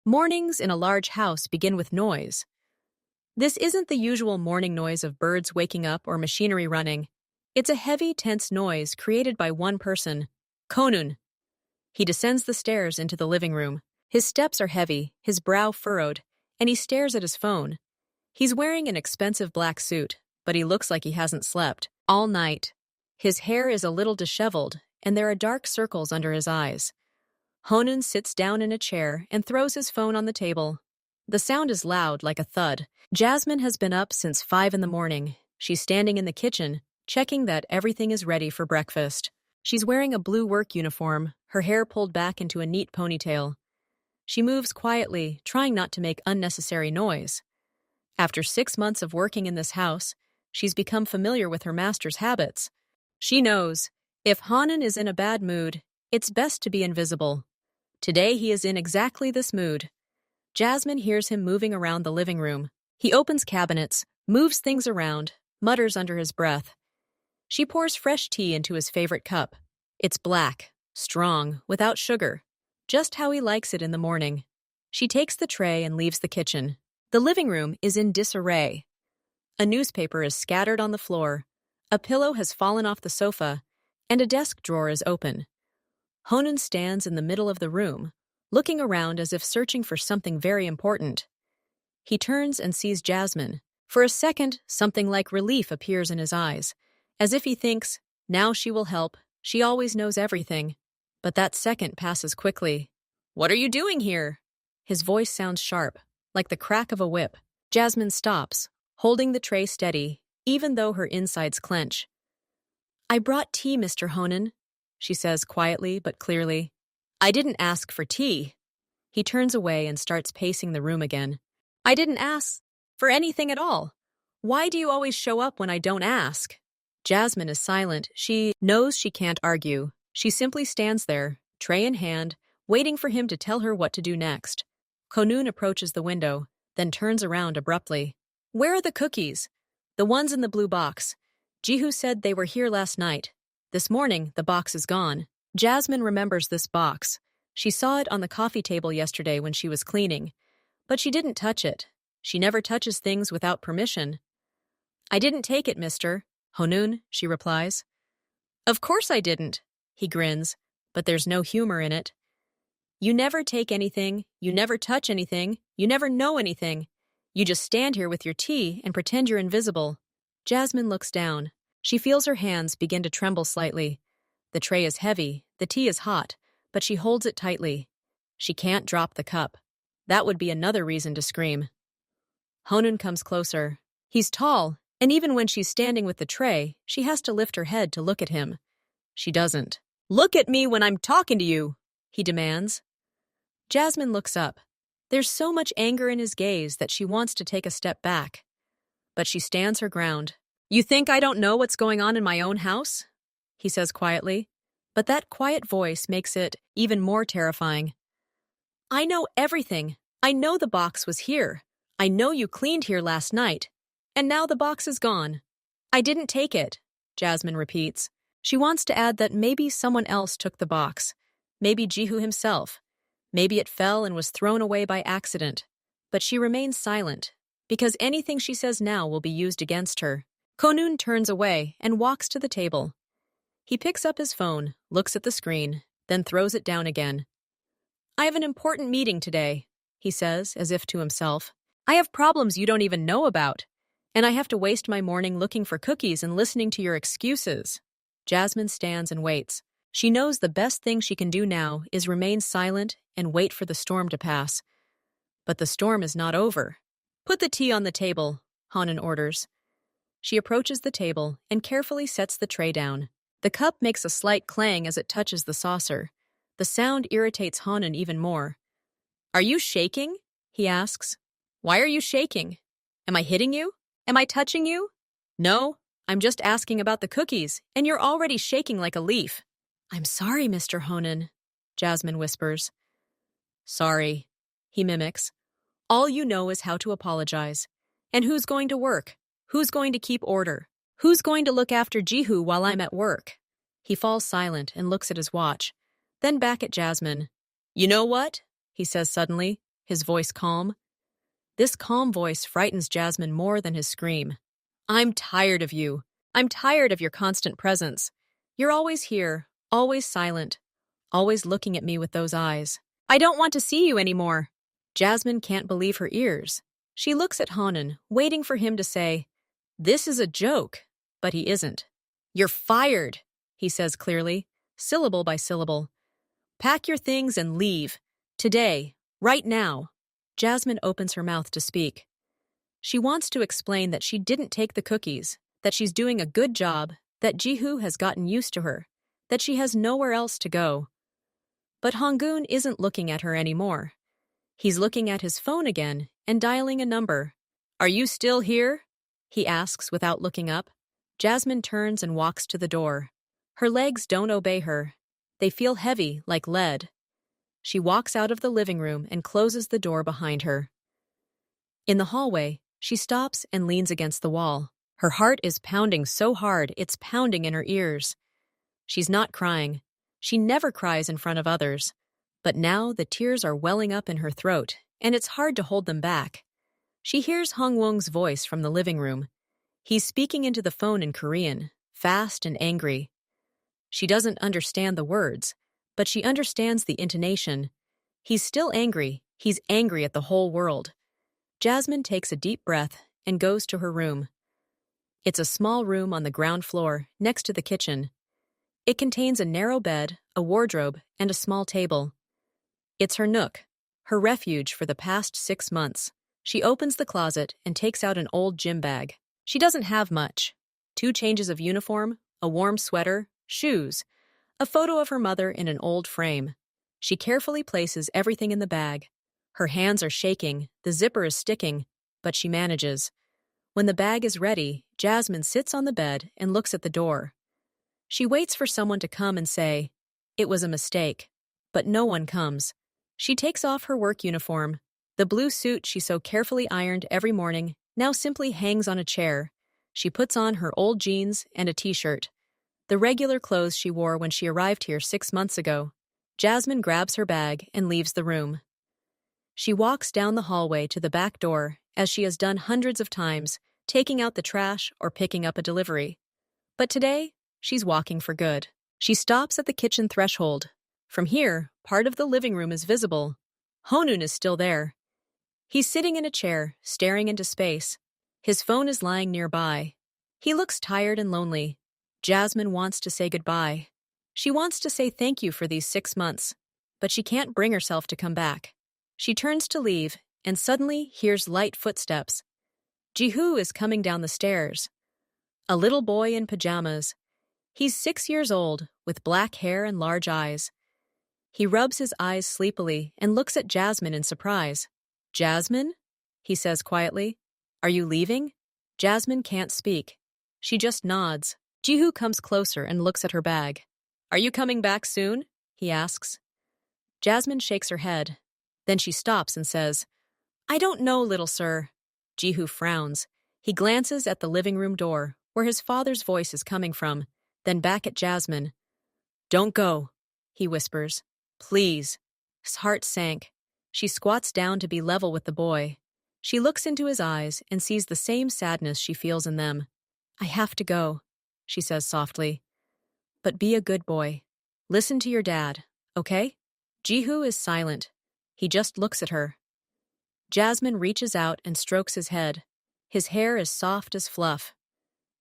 Mornings in a large house begin with noise. This isn't the usual morning noise of birds waking up or machinery running. It's a heavy, tense noise created by one person, Honun. He descends the stairs into the living room. His steps are heavy, his brow furrowed, and he stares at his phone. He's wearing an expensive black suit, but he looks like he hasn't slept all night. His hair is a little disheveled, and there are dark circles under his eyes. Honun sits down in a chair and throws his phone on the table. The sound is loud, like a thud. Jasmine has been up since 5 in the morning. She's standing in the kitchen, checking that everything is ready for breakfast. She's wearing a blue work uniform, her hair pulled back into a neat ponytail. She moves quietly, trying not to make unnecessary noise. After 6 months of working in this house, she's become familiar with her master's habits. She knows, if Honun is in a bad mood, it's best to be invisible. Today he is in exactly this mood. Jasmine hears him moving around the living room. He opens cabinets, moves things around, mutters under his breath. She pours fresh tea into his favorite cup. It's black, strong, without sugar, just how he likes it in the morning. She takes the tray and leaves the kitchen. The living room is in disarray. A newspaper is scattered on the floor, a pillow has fallen off the sofa, and a desk drawer is open. Honun stands in the middle of the room, looking around as if searching for something very important. He turns and sees Jasmine. For a second, something like relief appears in his eyes, as if he thinks, now she will help, she always knows everything. But that second passes quickly. "What are you doing here?" His voice sounds sharp, like the crack of a whip. Jasmine stops, holding the tray steady, even though her insides clench. "I brought tea, Mr. Honun," she says quietly but clearly. "I didn't ask for tea." He turns away and starts pacing the room again. "I didn't ask for anything at all. Why do you always show up when I don't ask?" Jasmine is silent. She knows she can't argue. She simply stands there, tray in hand, waiting for him to tell her what to do next. Honun approaches the window, then turns around abruptly. "Where are the cookies?" "The ones in the blue box. Jihu said they were here last night. This morning, the box is gone." Jasmine remembers this box. She saw it on the coffee table yesterday when she was cleaning, but she didn't touch it. She never touches things without permission. "I didn't take it, mister Honun," she replies. "Of course I didn't," he grins, but there's no humor in it. "You never take anything, you never touch anything, you never know anything. You just stand here with your tea and pretend you're invisible." Jasmine looks down. She feels her hands begin to tremble slightly. The tray is heavy, the tea is hot, but she holds it tightly. She can't drop the cup. That would be another reason to scream. Honun comes closer. He's tall, and even when she's standing with the tray, she has to lift her head to look at him. She doesn't. "Look at me when I'm talking to you," he demands. Jasmine looks up. There's so much anger in his gaze that she wants to take a step back. But she stands her ground. "You think I don't know what's going on in my own house?" he says quietly. But that quiet voice makes it even more terrifying. "I know everything. I know the box was here. I know you cleaned here last night. And now the box is gone." "I didn't take it," Jasmine repeats. She wants to add that maybe someone else took the box. Maybe Jihu himself. Maybe it fell and was thrown away by accident. But she remains silent, because anything she says now will be used against her. Honun turns away and walks to the table. He picks up his phone, looks at the screen, then throws it down again. "I have an important meeting today," he says, as if to himself. "I have problems you don't even know about. And I have to waste my morning looking for cookies and listening to your excuses." Jasmine stands and waits. She knows the best thing she can do now is remain silent and wait for the storm to pass. But the storm is not over. "Put the tea on the table," Honun orders. She approaches the table and carefully sets the tray down. The cup makes a slight clang as it touches the saucer. The sound irritates Honun even more. "Are you shaking?" he asks. "Why are you shaking? Am I hitting you? Am I touching you?" "No, I'm just asking about the cookies, and you're already shaking like a leaf." "I'm sorry, Mr. Honun," Jasmine whispers. "Sorry," he mimics. "All you know is how to apologize. And who's going to work? Who's going to keep order? Who's going to look after Jihu while I'm at work?" He falls silent and looks at his watch, then back at Jasmine. "You know what?" he says suddenly, his voice calm. This calm voice frightens Jasmine more than his scream. I'm tired of you. I'm tired of your constant presence. You're always here, always silent, always looking at me with those eyes. I don't want to see you anymore. Jasmine can't believe her ears. She looks at Honun, waiting for him to say, "This is a joke," but he isn't. "You're fired," he says clearly, syllable by syllable. "Pack your things and leave. Today, right now." Jasmine opens her mouth to speak. She wants to explain that she didn't take the cookies, that she's doing a good job, that Jihu has gotten used to her, that she has nowhere else to go. But Hongun isn't looking at her anymore. He's looking at his phone again and dialing a number. "Are you still here?" he asks without looking up. Jasmine turns and walks to the door. Her legs don't obey her. They feel heavy, like lead. She walks out of the living room and closes the door behind her. In the hallway, she stops and leans against the wall. Her heart is pounding so hard it's pounding in her ears. She's not crying. She never cries in front of others. But now the tears are welling up in her throat, and it's hard to hold them back. She hears Hong Wong's voice from the living room. He's speaking into the phone in Korean, fast and angry. She doesn't understand the words, but she understands the intonation. He's still angry. He's angry at the whole world. Jasmine takes a deep breath and goes to her room. It's a small room on the ground floor, next to the kitchen. It contains a narrow bed, a wardrobe, and a small table. It's her nook, her refuge for the past 6 months. She opens the closet and takes out an old gym bag. She doesn't have much. 2 changes of uniform, a warm sweater, shoes, a photo of her mother in an old frame. She carefully places everything in the bag. Her hands are shaking, the zipper is sticking, but she manages. When the bag is ready, Jasmine sits on the bed and looks at the door. She waits for someone to come and say, "It was a mistake," but no one comes. She takes off her work uniform. The blue suit she so carefully ironed every morning now simply hangs on a chair. She puts on her old jeans and a t-shirt, the regular clothes she wore when she arrived here 6 months ago. Jasmine grabs her bag and leaves the room. She walks down the hallway to the back door, as she has done hundreds of times, taking out the trash or picking up a delivery. But today, she's walking for good. She stops at the kitchen threshold. From here, part of the living room is visible. Honun is still there. He's sitting in a chair, staring into space. His phone is lying nearby. He looks tired and lonely. Jasmine wants to say goodbye. She wants to say thank you for these 6 months, but she can't bring herself to come back. She turns to leave and suddenly hears light footsteps. Jihu is coming down the stairs. A little boy in pajamas. He's 6 years old, with black hair and large eyes. He rubs his eyes sleepily and looks at Jasmine in surprise. "Jasmine?" he says quietly. "Are you leaving?" Jasmine can't speak. She just nods. Jihu comes closer and looks at her bag. "Are you coming back soon?" he asks. Jasmine shakes her head. Then she stops and says, "I don't know, little sir." Jihu frowns. He glances at the living room door, where his father's voice is coming from, then back at Jasmine. "Don't go," he whispers. "Please." His heart sank. She squats down to be level with the boy. She looks into his eyes and sees the same sadness she feels in them. "I have to go," she says softly. "But be a good boy. Listen to your dad, okay?" Jihu is silent. He just looks at her. Jasmine reaches out and strokes his head. His hair is soft as fluff.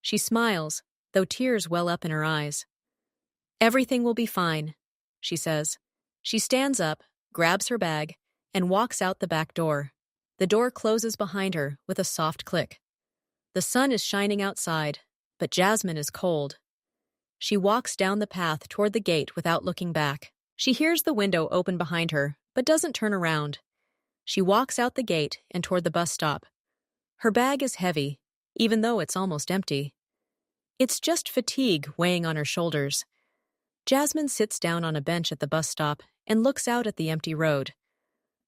She smiles, though tears well up in her eyes. "Everything will be fine," she says. She stands up, grabs her bag, and walks out the back door. The door closes behind her with a soft click. The sun is shining outside, but Jasmine is cold. She walks down the path toward the gate without looking back. She hears the window open behind her, but doesn't turn around. She walks out the gate and toward the bus stop. Her bag is heavy, even though it's almost empty. It's just fatigue weighing on her shoulders. Jasmine sits down on a bench at the bus stop and looks out at the empty road.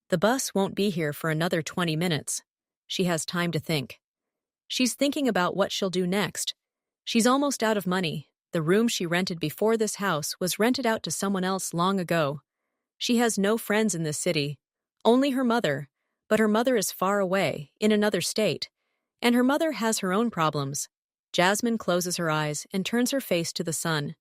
The bus won't be here for another 20 minutes. She has time to think. She's thinking about what she'll do next. She's almost out of money. The room she rented before this house was rented out to someone else long ago. She has no friends in this city, only her mother, but her mother is far away, in another state, and her mother has her own problems. Jasmine closes her eyes and turns her face to the sun.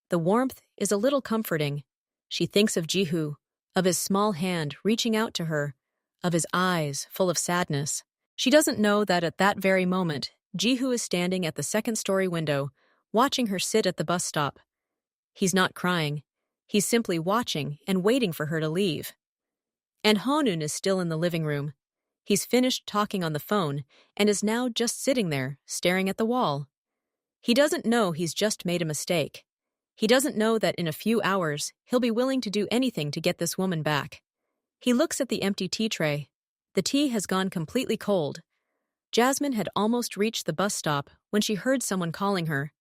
The warmth is a little comforting. She thinks of Jihu, of his small hand reaching out to her, of his eyes full of sadness. She doesn't know that at that very moment, Jihu is standing at the second-story window, watching her sit at the bus stop. He's not crying. He's simply watching and waiting for her to leave. And Honun is still in the living room. He's finished talking on the phone and is now just sitting there, staring at the wall. He doesn't know he's just made a mistake. He doesn't know that in a few hours, he'll be willing to do anything to get this woman back. He looks at the empty tea tray. The tea has gone completely cold. Jasmine had almost reached the bus stop when she heard someone calling her.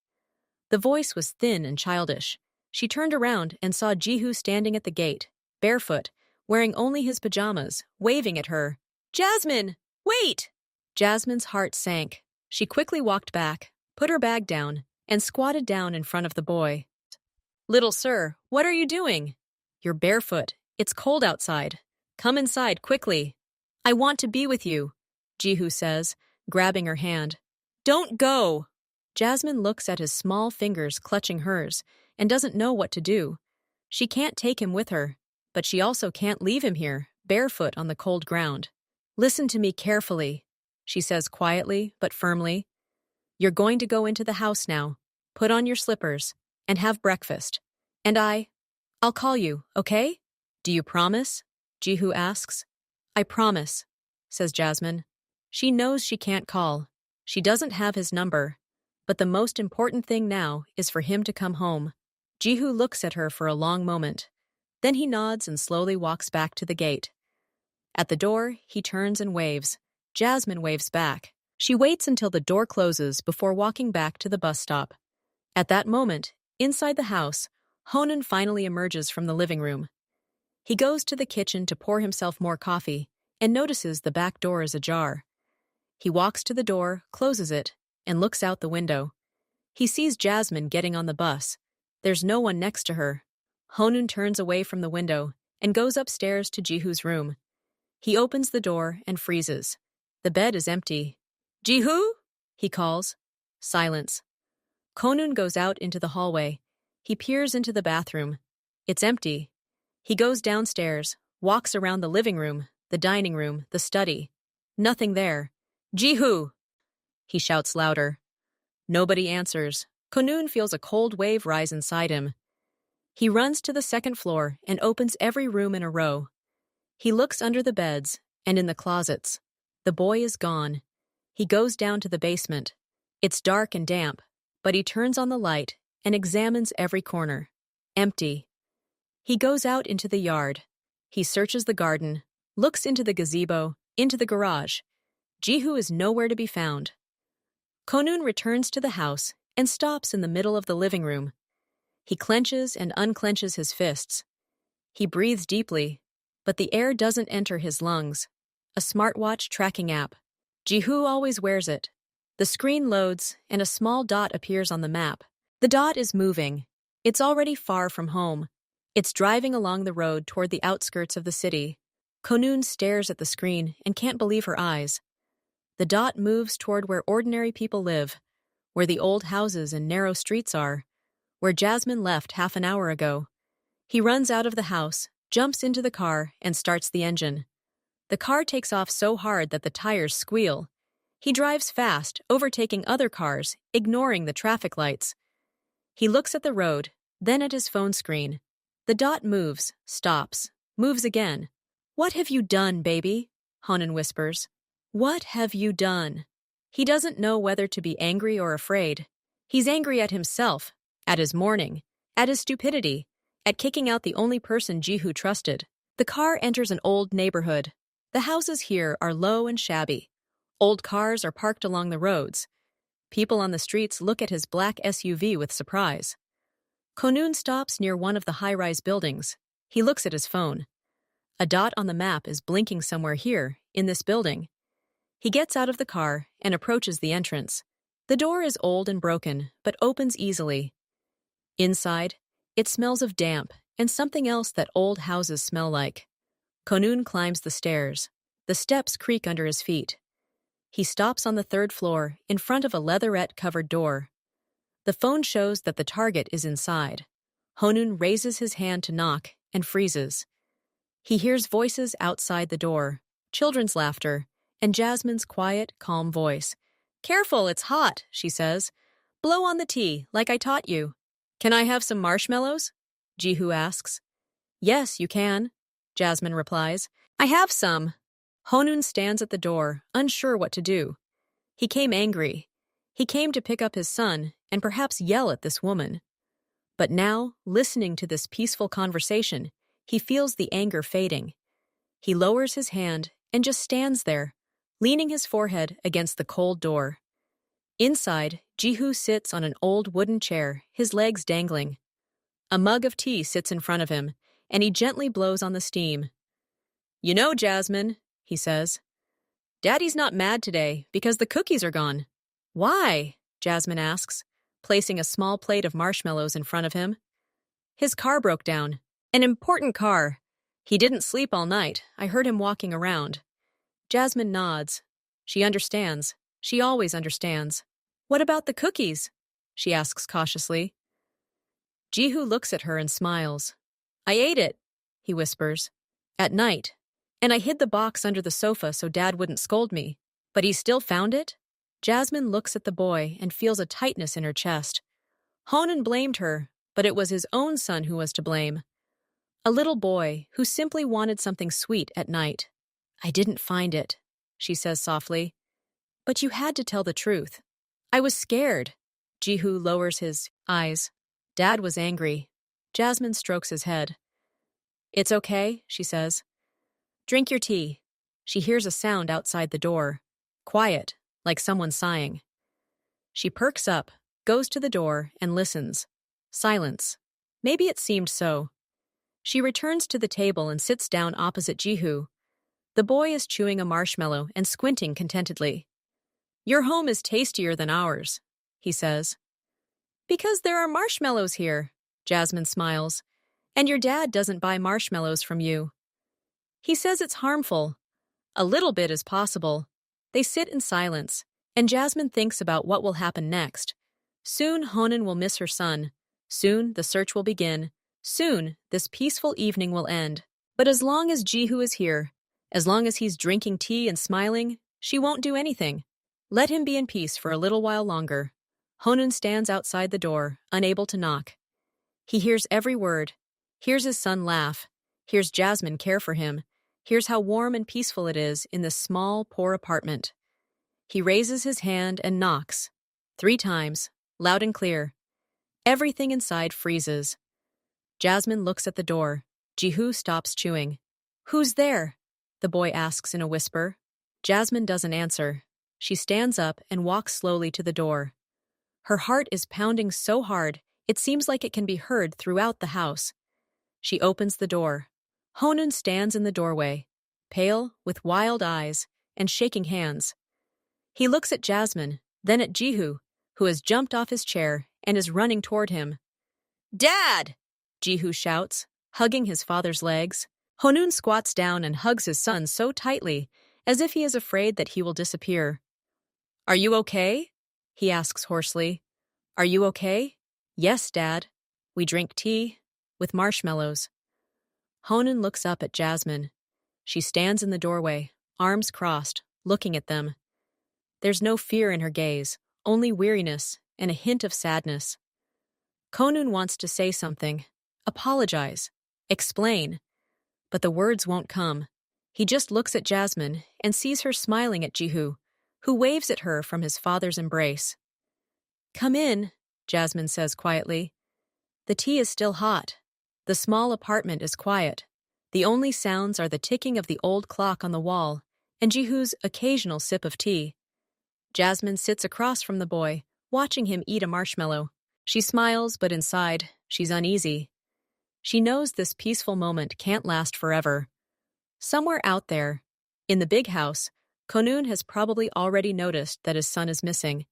The voice was thin and childish. She turned around and saw Jihu standing at the gate, barefoot, wearing only his pajamas, waving at her. "Jasmine, wait!" Jasmine's heart sank. She quickly walked back, put her bag down, and squatted down in front of the boy. "Little sir, what are you doing?" "You're barefoot. It's cold outside. Come inside, quickly." "I want to be with you," Jihu says, grabbing her hand. "Don't go!" Jasmine looks at his small fingers clutching hers and doesn't know what to do. She can't take him with her, but she also can't leave him here, barefoot on the cold ground. "Listen to me carefully," she says quietly but firmly. "You're going to go into the house now. Put on your slippers and have breakfast. And I'll call you, okay? Do you promise?" Jihu asks. "I promise," says Jasmine. She knows she can't call. She doesn't have his number. But the most important thing now is for him to come home. Jihu looks at her for a long moment. Then he nods and slowly walks back to the gate. At the door, he turns and waves. Jasmine waves back. She waits until the door closes before walking back to the bus stop. At that moment, inside the house, Honun finally emerges from the living room. He goes to the kitchen to pour himself more coffee and notices the back door is ajar. He walks to the door, closes it, and looks out the window. He sees Jasmine getting on the bus. There's no one next to her. Honun turns away from the window and goes upstairs to Jihu's room. He opens the door and freezes. The bed is empty. "Jihu?" he calls. Silence. Honun goes out into the hallway. He peers into the bathroom. It's empty. He goes downstairs, walks around the living room, the dining room, the study. Nothing there. "Jihu!" he shouts louder. Nobody answers. Honun feels a cold wave rise inside him. He runs to the second floor and opens every room in a row. He looks under the beds and in the closets. The boy is gone. He goes down to the basement. It's dark and damp, but he turns on the light and examines every corner. Empty. He goes out into the yard. He searches the garden, looks into the gazebo, into the garage. Jihu is nowhere to be found. Honun returns to the house and stops in the middle of the living room. He clenches and unclenches his fists. He breathes deeply, but the air doesn't enter his lungs. A smartwatch tracking app. Jihu always wears it. The screen loads and a small dot appears on the map. The dot is moving. It's already far from home. It's driving along the road toward the outskirts of the city. Honun stares at the screen and can't believe her eyes. The dot moves toward where ordinary people live, where the old houses and narrow streets are, where Jasmine left half an hour ago. He runs out of the house, jumps into the car, and starts the engine. The car takes off so hard that the tires squeal. He drives fast, overtaking other cars, ignoring the traffic lights. He looks at the road, then at his phone screen. The dot moves, stops, moves again. "What have you done, baby?" Honun whispers. "What have you done?" He doesn't know whether to be angry or afraid. He's angry at himself, at his mourning, at his stupidity, at kicking out the only person Jihu trusted. The car enters an old neighborhood. The houses here are low and shabby. Old cars are parked along the roads. People on the streets look at his black SUV with surprise. Honun stops near one of the high-rise buildings. He looks at his phone. A dot on the map is blinking somewhere here, in this building. He gets out of the car and approaches the entrance. The door is old and broken, but opens easily. Inside, it smells of damp and something else that old houses smell like. Honun climbs the stairs. The steps creak under his feet. He stops on the third floor, in front of a leatherette-covered door. The phone shows that the target is inside. Honun raises his hand to knock and freezes. He hears voices outside the door, children's laughter, and Jasmine's quiet, calm voice. "Careful, it's hot," she says. "Blow on the tea, like I taught you." "Can I have some marshmallows?" Jihu asks. "Yes, you can," Jasmine replies. "I have some." Honun stands at the door, unsure what to do. He came angry. He came to pick up his son and perhaps yell at this woman. But now, listening to this peaceful conversation, he feels the anger fading. He lowers his hand and just stands there, leaning his forehead against the cold door. Inside, Jihu sits on an old wooden chair, his legs dangling. A mug of tea sits in front of him, and he gently blows on the steam. "You know, Jasmine," he says, "Daddy's not mad today because the cookies are gone." "Why?" Jasmine asks, placing a small plate of marshmallows in front of him. "His car broke down. An important car. He didn't sleep all night. I heard him walking around." Jasmine nods. She understands. She always understands. "What about the cookies?" she asks cautiously. Jihu looks at her and smiles. "I ate it," he whispers. "At night. And I hid the box under the sofa so Dad wouldn't scold me. But he still found it?" Jasmine looks at the boy and feels a tightness in her chest. Honun blamed her, but it was his own son who was to blame. A little boy who simply wanted something sweet at night. "I didn't find it," she says softly. "But you had to tell the truth." "I was scared." Jihu lowers his eyes. Dad was angry. Jasmine strokes his head. "It's okay," she says. "Drink your tea." She hears a sound outside the door. Quiet, like someone sighing. She perks up, goes to the door, and listens. Silence. Maybe it seemed so. She returns to the table and sits down opposite Jihu. The boy is chewing a marshmallow and squinting contentedly. "Your home is tastier than ours," he says. "Because there are marshmallows here," Jasmine smiles. "And your dad doesn't buy marshmallows from you." "He says it's harmful." "A little bit is possible." They sit in silence, and Jasmine thinks about what will happen next. Soon Honun will miss her son. Soon the search will begin. Soon this peaceful evening will end. But as long as Jihu is here, as long as he's drinking tea and smiling, she won't do anything. Let him be in peace for a little while longer. Honun stands outside the door, unable to knock. He hears every word, hears his son laugh, hears Jasmine care for him, hears how warm and peaceful it is in this small, poor apartment. He raises his hand and knocks. 3 times, loud and clear. Everything inside freezes. Jasmine looks at the door. Jihu stops chewing. "Who's there?" the boy asks in a whisper. Jasmine doesn't answer. She stands up and walks slowly to the door. Her heart is pounding so hard, it seems like it can be heard throughout the house. She opens the door. Honun stands in the doorway, pale, with wild eyes, and shaking hands. He looks at Jasmine, then at Jihu, who has jumped off his chair and is running toward him. "Dad!" Jihu shouts, hugging his father's legs. Honun squats down and hugs his son so tightly, as if he is afraid that he will disappear. "Are you okay?" he asks hoarsely. "Are you okay?" "Yes, Dad. We drink tea with marshmallows." Honun looks up at Jasmine. She stands in the doorway, arms crossed, looking at them. There's no fear in her gaze, only weariness and a hint of sadness. Honun wants to say something, apologize, explain, but the words won't come. He just looks at Jasmine and sees her smiling at Jihu, who waves at her from his father's embrace. "Come in," Jasmine says quietly. The tea is still hot. The small apartment is quiet. The only sounds are the ticking of the old clock on the wall and Jihu's occasional sip of tea. Jasmine sits across from the boy, watching him eat a marshmallow. She smiles, but inside, she's uneasy. She knows this peaceful moment can't last forever. Somewhere out there, in the big house, Honun has probably already noticed that his son is missing.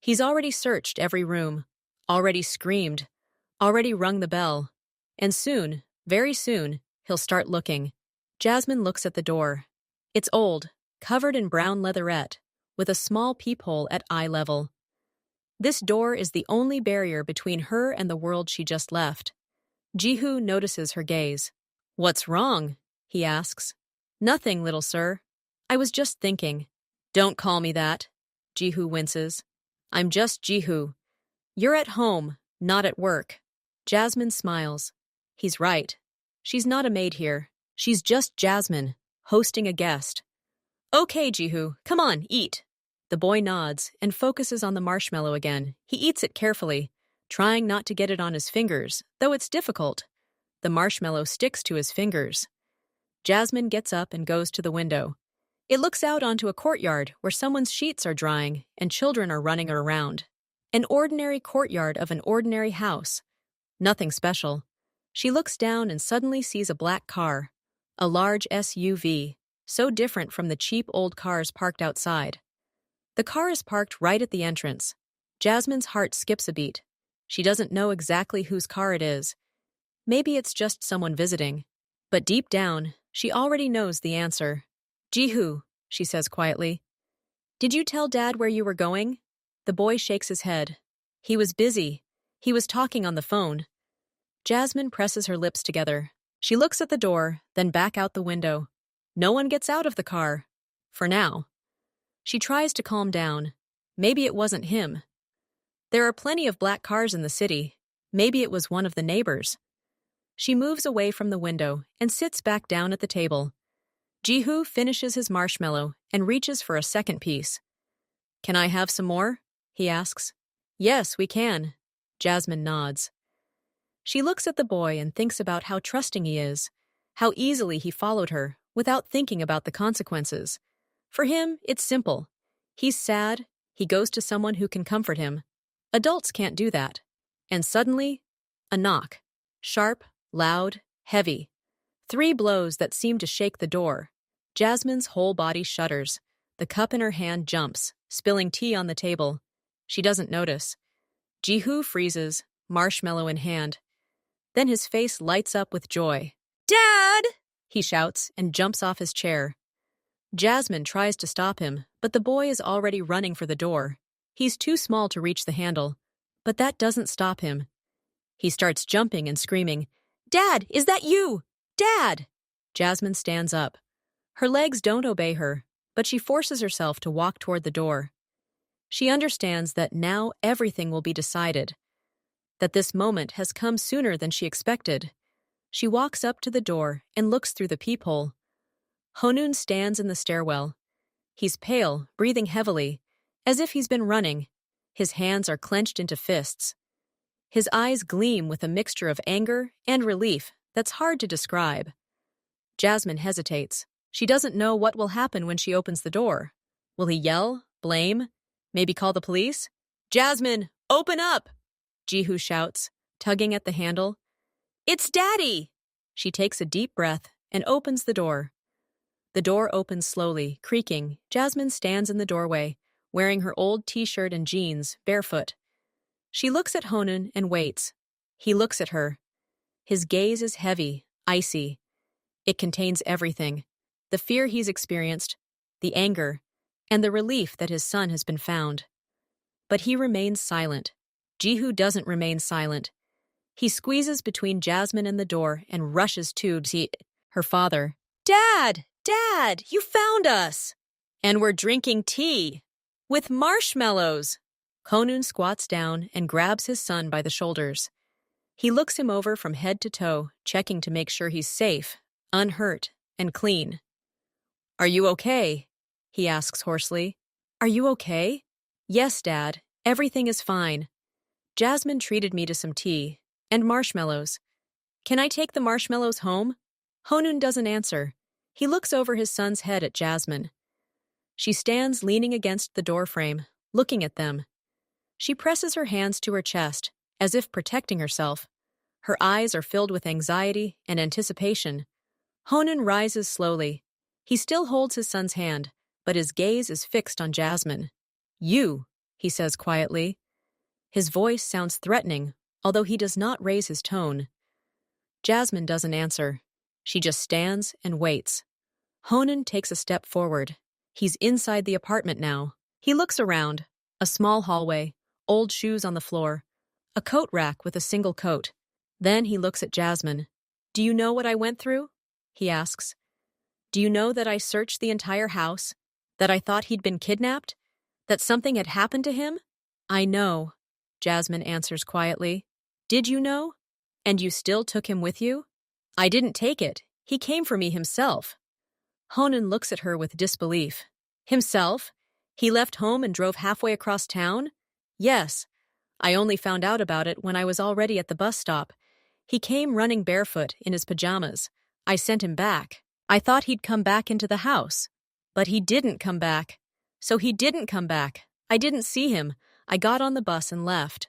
He's already searched every room, already screamed, already rung the bell. And soon, very soon, he'll start looking. Jasmine looks at the door. It's old, covered in brown leatherette, with a small peephole at eye level. This door is the only barrier between her and the world she just left. Jihu notices her gaze. "What's wrong?" he asks. "Nothing, little sir. I was just thinking." "Don't call me that." Jihu winces. "I'm just Jihu. You're at home, not at work." Jasmine smiles. He's right. She's not a maid here. She's just Jasmine, hosting a guest. "Okay, Jihu, come on, eat." The boy nods and focuses on the marshmallow again. He eats it carefully, trying not to get it on his fingers, though it's difficult. The marshmallow sticks to his fingers. Jasmine gets up and goes to the window. It looks out onto a courtyard where someone's sheets are drying and children are running around. An ordinary courtyard of an ordinary house. Nothing special. She looks down and suddenly sees a black car. A large SUV, so different from the cheap old cars parked outside. The car is parked right at the entrance. Jasmine's heart skips a beat. She doesn't know exactly whose car it is. Maybe it's just someone visiting. But deep down, she already knows the answer. "Jihu," she says quietly. "Did you tell Dad where you were going?" The boy shakes his head. "He was busy. He was talking on the phone." Jasmine presses her lips together. She looks at the door, then back out the window. No one gets out of the car. For now. She tries to calm down. Maybe it wasn't him. There are plenty of black cars in the city. Maybe it was one of the neighbors. She moves away from the window and sits back down at the table. Jihu finishes his marshmallow and reaches for a second piece. "Can I have some more?" he asks. "Yes, we can." Jasmine nods. She looks at the boy and thinks about how trusting he is, how easily he followed her without thinking about the consequences. For him, it's simple. He's sad, he goes to someone who can comfort him. Adults can't do that. And suddenly, a knock. Sharp, loud, heavy. 3 blows that seem to shake the door. Jasmine's whole body shudders. The cup in her hand jumps, spilling tea on the table. She doesn't notice. Jihu freezes, marshmallow in hand. Then his face lights up with joy. "Dad!" he shouts and jumps off his chair. Jasmine tries to stop him, but the boy is already running for the door. He's too small to reach the handle, but that doesn't stop him. He starts jumping and screaming, "Dad, is that you? Dad!" Jasmine stands up. Her legs don't obey her, but she forces herself to walk toward the door. She understands that now everything will be decided, that this moment has come sooner than she expected. She walks up to the door and looks through the peephole. Honun stands in the stairwell. He's pale, breathing heavily, as if he's been running. His hands are clenched into fists. His eyes gleam with a mixture of anger and relief that's hard to describe. Jasmine hesitates. She doesn't know what will happen when she opens the door. Will he yell, blame, maybe call the police? "Jasmine, open up!" Jihu shouts, tugging at the handle. "It's Daddy!" She takes a deep breath and opens the door. The door opens slowly, creaking. Jasmine stands in the doorway, wearing her old t-shirt and jeans, barefoot. She looks at Honun and waits. He looks at her. His gaze is heavy, icy. It contains everything. The fear he's experienced, the anger, and the relief that his son has been found. But he remains silent. Jihu doesn't remain silent. He squeezes between Jasmine and the door and rushes to her father. "Dad! Dad! You found us! And we're drinking tea! With marshmallows!" Honun squats down and grabs his son by the shoulders. He looks him over from head to toe, checking to make sure he's safe, unhurt, and clean. "Are you okay?" he asks hoarsely. "Are you okay?" "Yes, Dad. Everything is fine. Jasmine treated me to some tea. And marshmallows. Can I take the marshmallows home?" Honun doesn't answer. He looks over his son's head at Jasmine. She stands leaning against the doorframe, looking at them. She presses her hands to her chest, as if protecting herself. Her eyes are filled with anxiety and anticipation. Honun rises slowly. He still holds his son's hand, but his gaze is fixed on Jasmine. "You," he says quietly. His voice sounds threatening, although he does not raise his tone. Jasmine doesn't answer. She just stands and waits. Honun takes a step forward. He's inside the apartment now. He looks around. A small hallway, old shoes on the floor, a coat rack with a single coat. Then he looks at Jasmine. "Do you know what I went through?" he asks. "Do you know that I searched the entire house? That I thought he'd been kidnapped? That something had happened to him?" "I know," Jasmine answers quietly. "Did you know? And you still took him with you?" "I didn't take it. He came for me himself." Honun looks at her with disbelief. "Himself? He left home and drove halfway across town?" "Yes. I only found out about it when I was already at the bus stop. He came running barefoot in his pajamas. I sent him back. I thought he'd come back into the house. But he didn't come back. So he didn't come back. I didn't see him. I got on the bus and left."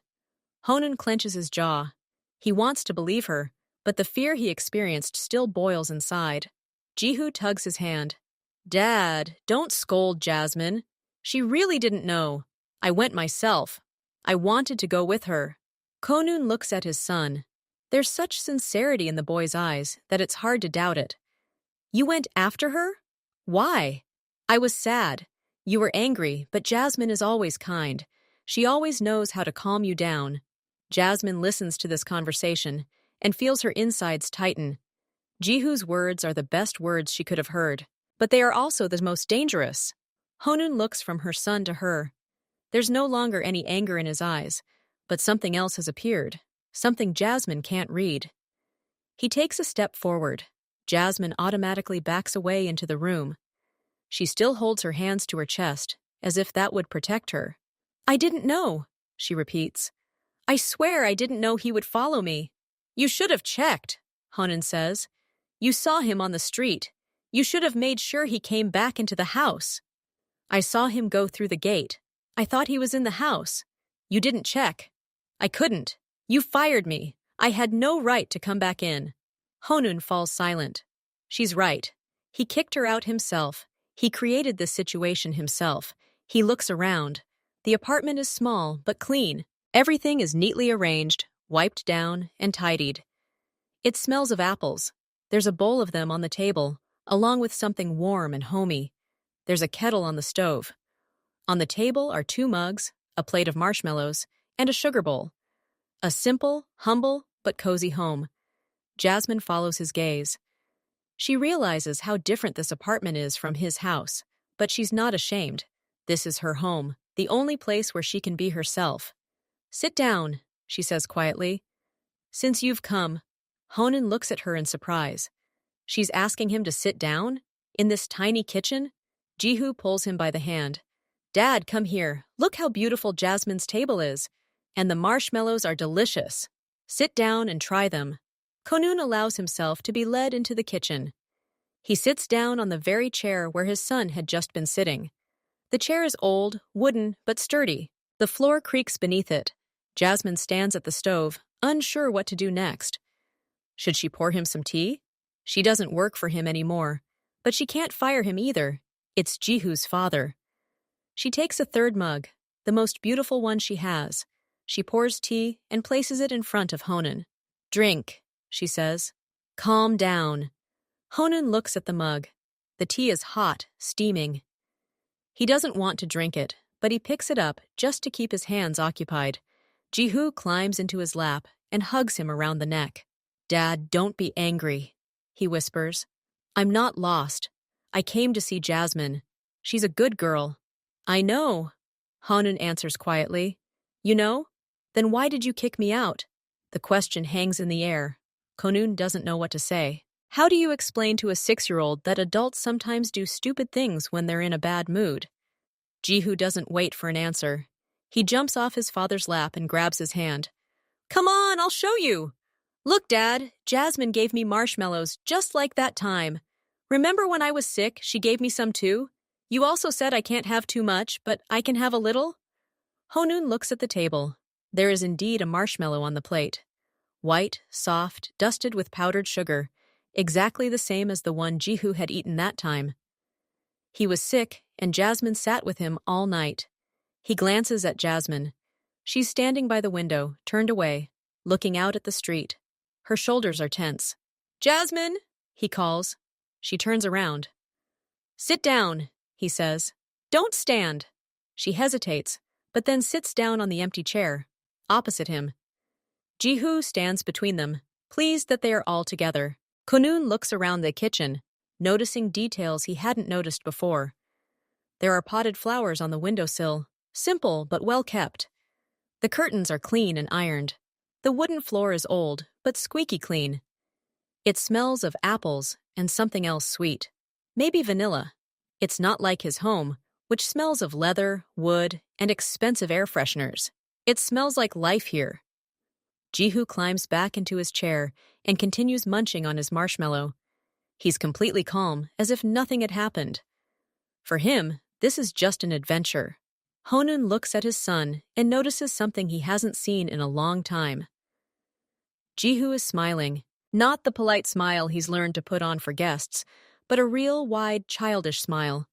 Honun clenches his jaw. He wants to believe her, but the fear he experienced still boils inside. Jihu tugs his hand. "Dad, don't scold Jasmine. She really didn't know. I went myself. I wanted to go with her." Honun looks at his son. There's such sincerity in the boy's eyes that it's hard to doubt it. "You went after her? Why?" "I was sad. You were angry, but Jasmine is always kind. She always knows how to calm you down." Jasmine listens to this conversation and feels her insides tighten. Jihu's words are the best words she could have heard, but they are also the most dangerous. Honun looks from her son to her. There's no longer any anger in his eyes, but something else has appeared, something Jasmine can't read. He takes a step forward. Jasmine automatically backs away into the room. She still holds her hands to her chest, as if that would protect her. "I didn't know," she repeats. "I swear I didn't know he would follow me." "You should have checked," Honun says. "You saw him on the street. You should have made sure he came back into the house." "I saw him go through the gate. I thought he was in the house. You didn't check." "I couldn't. You fired me. I had no right to come back in." Honun falls silent. She's right. He kicked her out himself. He created this situation himself. He looks around. The apartment is small, but clean. Everything is neatly arranged, wiped down, and tidied. It smells of apples. There's a bowl of them on the table, along with something warm and homey. There's a kettle on the stove. On the table are 2 mugs, a plate of marshmallows, and a sugar bowl. A simple, humble, but cozy home. Jasmine follows his gaze. She realizes how different this apartment is from his house, but she's not ashamed. This is her home, the only place where she can be herself. "Sit down," she says quietly. "Since you've come." Honun looks at her in surprise. She's asking him to sit down? In this tiny kitchen? Jihu pulls him by the hand. "Dad, come here. Look how beautiful Jasmine's table is. And the marshmallows are delicious. Sit down and try them." Honun allows himself to be led into the kitchen. He sits down on the very chair where his son had just been sitting. The chair is old, wooden, but sturdy. The floor creaks beneath it. Jasmine stands at the stove, unsure what to do next. Should she pour him some tea? She doesn't work for him anymore, but she can't fire him either. It's Jihu's father. She takes a 3rd mug, the most beautiful one she has. She pours tea and places it in front of Honun. "Drink," she says. "Calm down." Honun looks at the mug. The tea is hot, steaming. He doesn't want to drink it, but he picks it up just to keep his hands occupied. Jihu climbs into his lap and hugs him around the neck. "Dad, don't be angry," he whispers. "I'm not lost. I came to see Jasmine. She's a good girl." "I know," Honun answers quietly. "You know? Then why did you kick me out?" The question hangs in the air. Honun doesn't know what to say. How do you explain to a 6-year-old that adults sometimes do stupid things when they're in a bad mood? Jihu doesn't wait for an answer. He jumps off his father's lap and grabs his hand. "Come on, I'll show you." "Look, Dad, Jasmine gave me marshmallows just like that time. Remember when I was sick, she gave me some too? You also said I can't have too much, but I can have a little?" Honun looks at the table. There is indeed a marshmallow on the plate. White, soft, dusted with powdered sugar, exactly the same as the one Jihu had eaten that time. He was sick, and Jasmine sat with him all night. He glances at Jasmine. She's standing by the window, turned away, looking out at the street. Her shoulders are tense. "Jasmine!" he calls. She turns around. Sit down, he says. Don't stand. She hesitates, but then sits down on the empty chair, opposite him. Jihu stands between them, pleased that they are all together. Honun looks around the kitchen, noticing details he hadn't noticed before. There are potted flowers on the windowsill, simple but well kept. The curtains are clean and ironed. The wooden floor is old, but squeaky clean. It smells of apples and something else sweet. Maybe vanilla. It's not like his home, which smells of leather, wood, and expensive air fresheners. It smells like life here. Jihu climbs back into his chair and continues munching on his marshmallow. He's completely calm, as if nothing had happened. For him, this is just an adventure. Honun looks at his son and notices something he hasn't seen in a long time. Jihu is smiling, not the polite smile he's learned to put on for guests, but a real, wide, childish smile.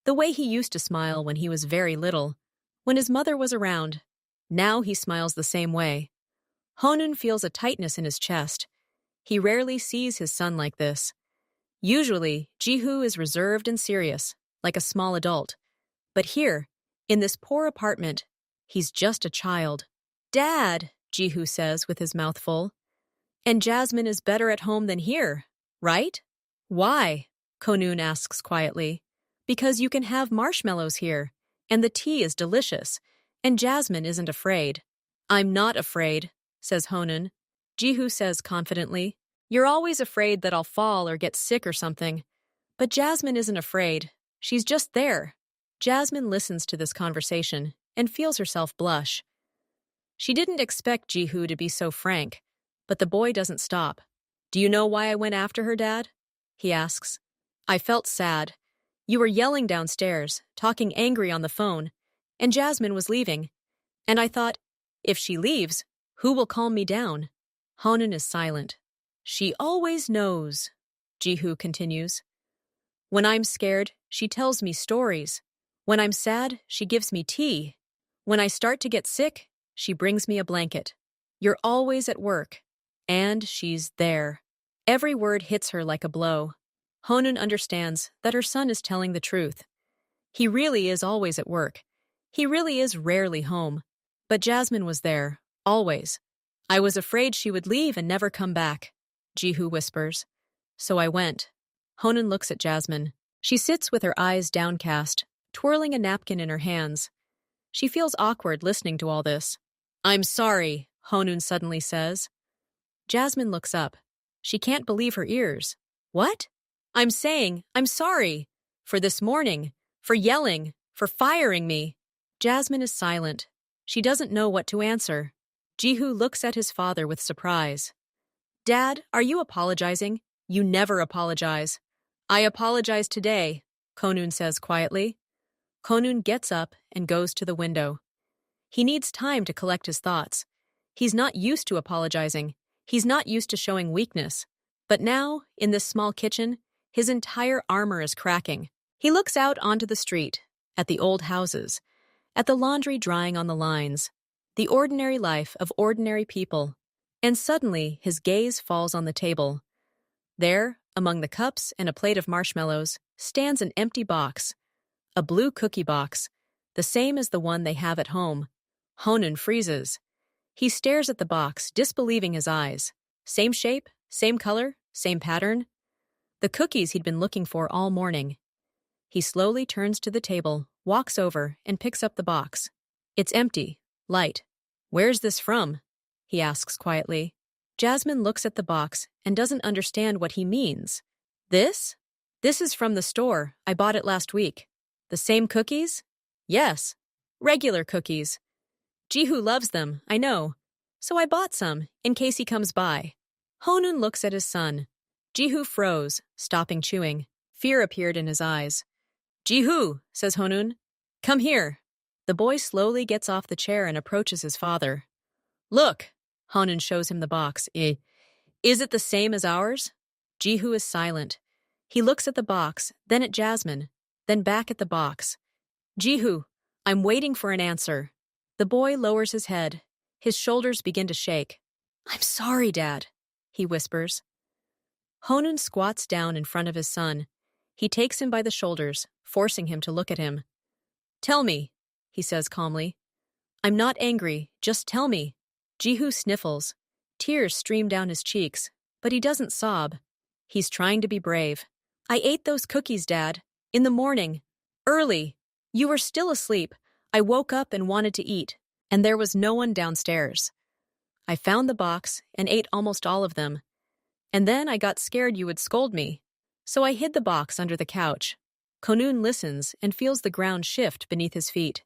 The way he used to smile when he was very little, when his mother was around. Now he smiles the same way. Honun feels a tightness in his chest. He rarely sees his son like this. Usually, Jihu is reserved and serious, like a small adult. But here, in this poor apartment, he's just a child. "Dad," Jihu says with his mouth full. "And Jasmine is better at home than here, right?" "Why?" Honun asks quietly. "Because you can have marshmallows here, and the tea is delicious, and Jasmine isn't afraid." "I'm not afraid," says Honun. Jihu says confidently, "You're always afraid that I'll fall or get sick or something. But Jasmine isn't afraid. She's just there." Jasmine listens to this conversation and feels herself blush. She didn't expect Jihu to be so frank, but the boy doesn't stop. "Do you know why I went after her, Dad?" he asks. "I felt sad. You were yelling downstairs, talking angry on the phone, and Jasmine was leaving. And I thought, if she leaves, who will calm me down?" Honun is silent. "She always knows," Jihu continues. "When I'm scared, she tells me stories. When I'm sad, she gives me tea. When I start to get sick, she brings me a blanket. You're always at work. And she's there." Every word hits her like a blow. Honun understands that her son is telling the truth. He really is always at work. He really is rarely home. But Jasmine was there, always. "I was afraid she would leave and never come back," Jihu whispers. "So I went." Honun looks at Jasmine. She sits with her eyes downcast, twirling a napkin in her hands. She feels awkward listening to all this. "I'm sorry," Honun suddenly says. Jasmine looks up. She can't believe her ears. "What?" "I'm saying, I'm sorry. For this morning. For yelling. For firing me." Jasmine is silent. She doesn't know what to answer. Jihu looks at his father with surprise. "Dad, are you apologizing? You never apologize." "I apologize today," Honun says quietly. Honun gets up and goes to the window. He needs time to collect his thoughts. He's not used to apologizing. He's not used to showing weakness. But now, in this small kitchen, his entire armor is cracking. He looks out onto the street, at the old houses, at the laundry drying on the lines, the ordinary life of ordinary people. And suddenly, his gaze falls on the table. There, among the cups and a plate of marshmallows, stands an empty box. A blue cookie box, the same as the one they have at home. Honun freezes. He stares at the box, disbelieving his eyes. Same shape, same color, same pattern. The cookies he'd been looking for all morning. He slowly turns to the table, walks over, and picks up the box. It's empty, light. "Where's this from?" he asks quietly. Jasmine looks at the box and doesn't understand what he means. "This? This is from the store. I bought it last week." "The same cookies?" "Yes. Regular cookies. Jihu loves them, I know. So I bought some, in case he comes by." Honun looks at his son. Jihu froze, stopping chewing. Fear appeared in his eyes. "Jihu," says Honun. "Come here." The boy slowly gets off the chair and approaches his father. "Look," Honun shows him the box. Is it the same as ours?" Jihu is silent. He looks at the box, then at Jasmine, then back at the box. "Jihu, I'm waiting for an answer." The boy lowers his head. His shoulders begin to shake. "I'm sorry, Dad," he whispers. Honun squats down in front of his son. He takes him by the shoulders, forcing him to look at him. "Tell me," he says calmly. "I'm not angry, just tell me." Jihu sniffles. Tears stream down his cheeks, but he doesn't sob. He's trying to be brave. "I ate those cookies, Dad. In the morning. Early. You were still asleep. I woke up and wanted to eat, and there was no one downstairs. I found the box and ate almost all of them. And then I got scared you would scold me. So I hid the box under the couch." Honun listens and feels the ground shift beneath his feet.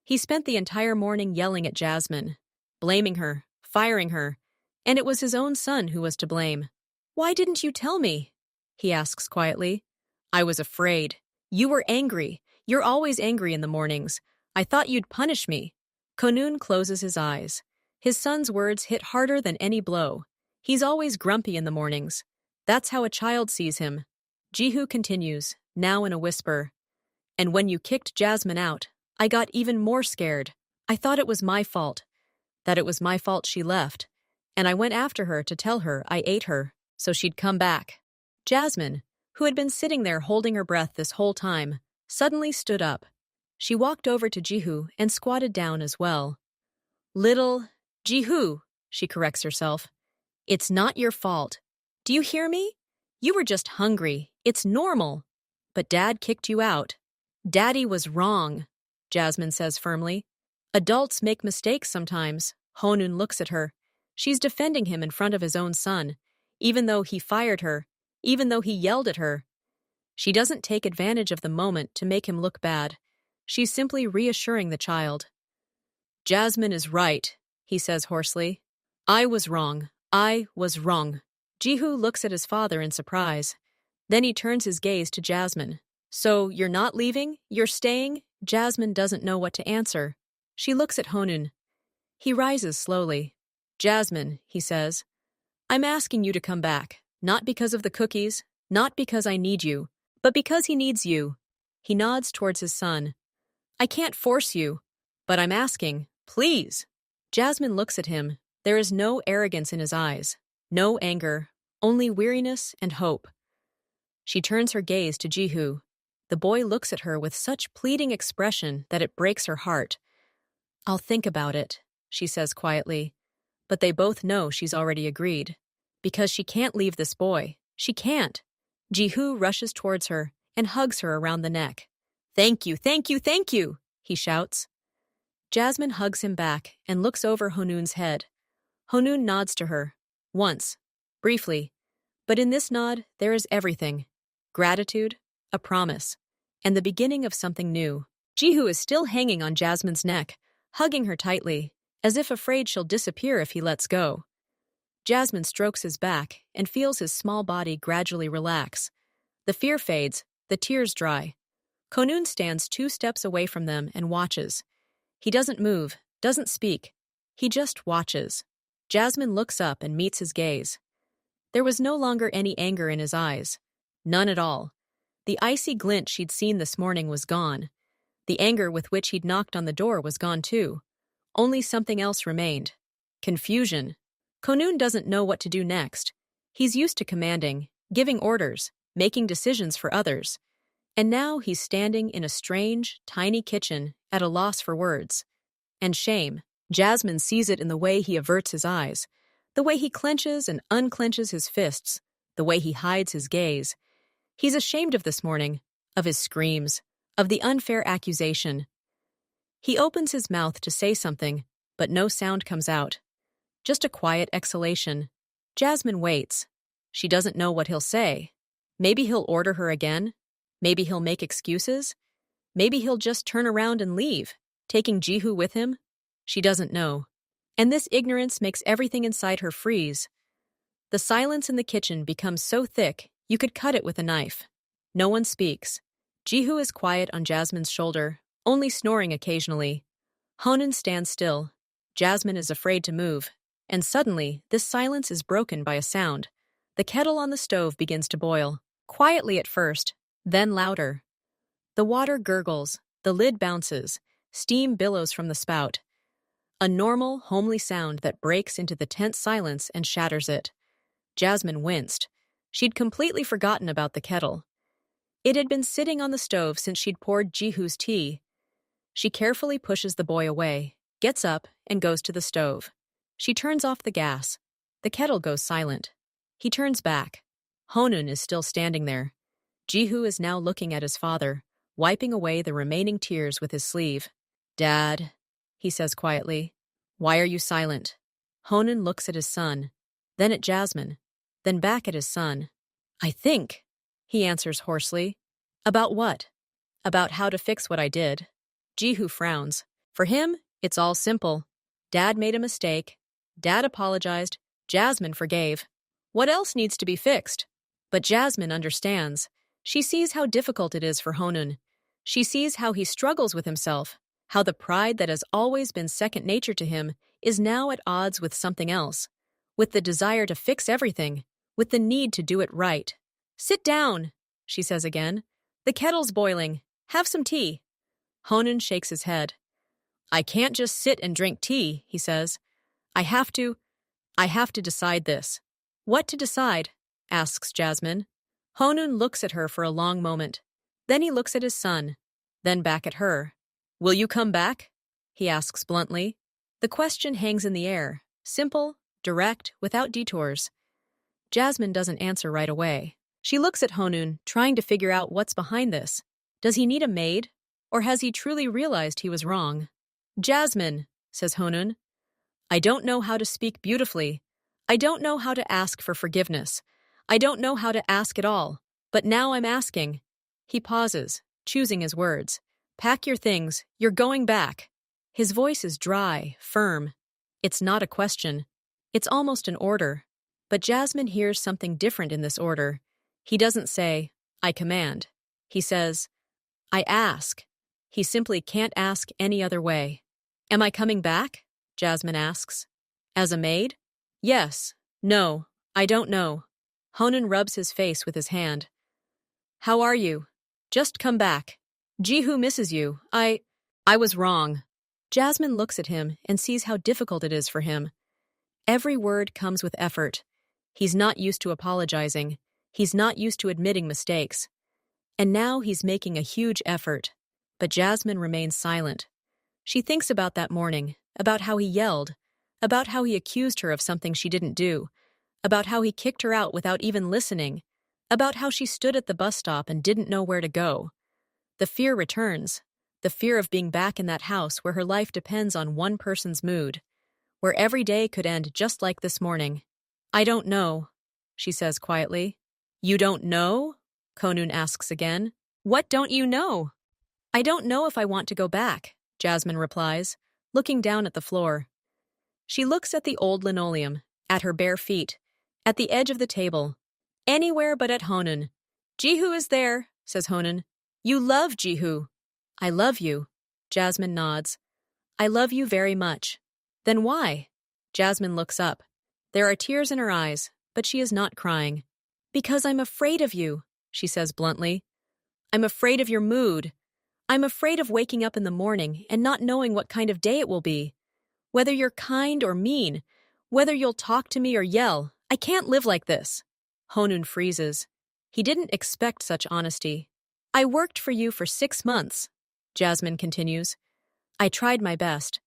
He spent the entire morning yelling at Jasmine, blaming her, firing her, and it was his own son who was to blame. "Why didn't you tell me?" he asks quietly. "I was afraid. You were angry. You're always angry in the mornings. I thought you'd punish me." Honun closes his eyes. His son's words hit harder than any blow. He's always grumpy in the mornings. That's how a child sees him. Jihu continues, now in a whisper. "And when you kicked Jasmine out, I got even more scared. I thought it was my fault. That it was my fault she left. And I went after her to tell her I ate her, so she'd come back." Jasmine, who had been sitting there holding her breath this whole time, suddenly stood up. She walked over to Jihu and squatted down as well. "Little Jihu," she corrects herself. "It's not your fault. Do you hear me? You were just hungry. It's normal. But Dad kicked you out." "Daddy was wrong," Jasmine says firmly. "Adults make mistakes sometimes." Honun looks at her. She's defending him in front of his own son, even though he fired her, even though he yelled at her. She doesn't take advantage of the moment to make him look bad. She's simply reassuring the child. "Jasmine is right," he says hoarsely. "I was wrong. I was wrong." Jihu looks at his father in surprise. Then he turns his gaze to Jasmine. "So you're not leaving? You're staying?" Jasmine doesn't know what to answer. She looks at Honun. He rises slowly. "Jasmine," he says, "I'm asking you to come back, not because of the cookies, not because I need you, but because he needs you." He nods towards his son. "I can't force you, but I'm asking, please." Jasmine looks at him. There is no arrogance in his eyes, no anger, only weariness and hope. She turns her gaze to Jihu. The boy looks at her with such pleading expression that it breaks her heart. "I'll think about it," she says quietly. But they both know she's already agreed. Because she can't leave this boy. She can't. Jihu rushes towards her and hugs her around the neck. "Thank you, thank you, thank you," he shouts. Jasmine hugs him back and looks over Honun's head. Honun nods to her. Once. Briefly. But in this nod, there is everything. Gratitude, a promise, and the beginning of something new. Jihu is still hanging on Jasmine's neck, hugging her tightly, as if afraid she'll disappear if he lets go. Jasmine strokes his back and feels his small body gradually relax. The fear fades, the tears dry. Honun stands 2 steps away from them and watches. He doesn't move, doesn't speak. He just watches. Jasmine looks up and meets his gaze. There was no longer any anger in his eyes. None at all. The icy glint she'd seen this morning was gone. The anger with which he'd knocked on the door was gone too. Only something else remained. Confusion. Honun doesn't know what to do next. He's used to commanding, giving orders, making decisions for others. And now he's standing in a strange, tiny kitchen at a loss for words. And shame. Jasmine sees it in the way he averts his eyes, the way he clenches and unclenches his fists, the way he hides his gaze. He's ashamed of this morning, of his screams, of the unfair accusation. He opens his mouth to say something, but no sound comes out. Just a quiet exhalation. Jasmine waits. She doesn't know what he'll say. Maybe he'll order her again. Maybe he'll make excuses. Maybe he'll just turn around and leave, taking Jihu with him. She doesn't know. And this ignorance makes everything inside her freeze. The silence in the kitchen becomes so thick, you could cut it with a knife. No one speaks. Jihu is quiet on Jasmine's shoulder, only snoring occasionally. Honun stands still. Jasmine is afraid to move. And suddenly, this silence is broken by a sound. The kettle on the stove begins to boil, quietly at first, then louder. The water gurgles, the lid bounces, steam billows from the spout. A normal, homely sound that breaks into the tense silence and shatters it. Jasmine winced. She'd completely forgotten about the kettle. It had been sitting on the stove since she'd poured Jihu's tea. She carefully pushes the boy away, gets up, and goes to the stove. She turns off the gas. The kettle goes silent. He turns back. Honun is still standing there. Jihu is now looking at his father, wiping away the remaining tears with his sleeve. "Dad," he says quietly, "why are you silent?" Honun looks at his son, then at Jasmine, then back at his son. "I think," he answers hoarsely. "About what?" "About how to fix what I did." Jihu frowns. For him, it's all simple. Dad made a mistake. Dad apologized. Jasmine forgave. What else needs to be fixed? But Jasmine understands. She sees how difficult it is for Honun. She sees how he struggles with himself, how the pride that has always been second nature to him is now at odds with something else, with the desire to fix everything, with the need to do it right. "Sit down," she says again. "The kettle's boiling. Have some tea." Honun shakes his head. "I can't just sit and drink tea," he says. I have to decide this." "What to decide?" asks Jasmine. Honun looks at her for a long moment. Then he looks at his son, then back at her. "Will you come back?" he asks bluntly. The question hangs in the air, simple, direct, without detours. Jasmine doesn't answer right away. She looks at Honun, trying to figure out what's behind this. Does he need a maid? Or has he truly realized he was wrong? "Jasmine," says Honun, "I don't know how to speak beautifully. I don't know how to ask for forgiveness. I don't know how to ask at all. But now I'm asking." He pauses, choosing his words. "Pack your things. You're going back." His voice is dry, firm. It's not a question. It's almost an order. But Jasmine hears something different in this order. He doesn't say, "I command." He says, "I ask." He simply can't ask any other way. "Am I coming back?" Jasmine asks. "As a maid?" "Yes. No. I don't know." Honun rubs his face with his hand. "How are you?" "Just come back. Jihu misses you. I was wrong." Jasmine looks at him and sees how difficult it is for him. Every word comes with effort. He's not used to apologizing. He's not used to admitting mistakes. And now he's making a huge effort. But Jasmine remains silent. She thinks about that morning, about how he yelled, about how he accused her of something she didn't do, about how he kicked her out without even listening, about how she stood at the bus stop and didn't know where to go. The fear returns, the fear of being back in that house where her life depends on one person's mood, where every day could end just like this morning. "I don't know," she says quietly. "You don't know?" Honun asks again. "What don't you know?" "I don't know if I want to go back," Jasmine replies, looking down at the floor. She looks at the old linoleum, at her bare feet, at the edge of the table. Anywhere but at Honun. "Jihu is there," says Honun. "You love Jihu." "I love you." Jasmine nods. "I love you very much." "Then why?" Jasmine looks up. There are tears in her eyes, but she is not crying. "Because I'm afraid of you," she says bluntly. "I'm afraid of your mood. I'm afraid of waking up in the morning and not knowing what kind of day it will be. Whether you're kind or mean, whether you'll talk to me or yell, I can't live like this." Honun freezes. He didn't expect such honesty. "I worked for you for 6 months," Jasmine continues. "I tried my best.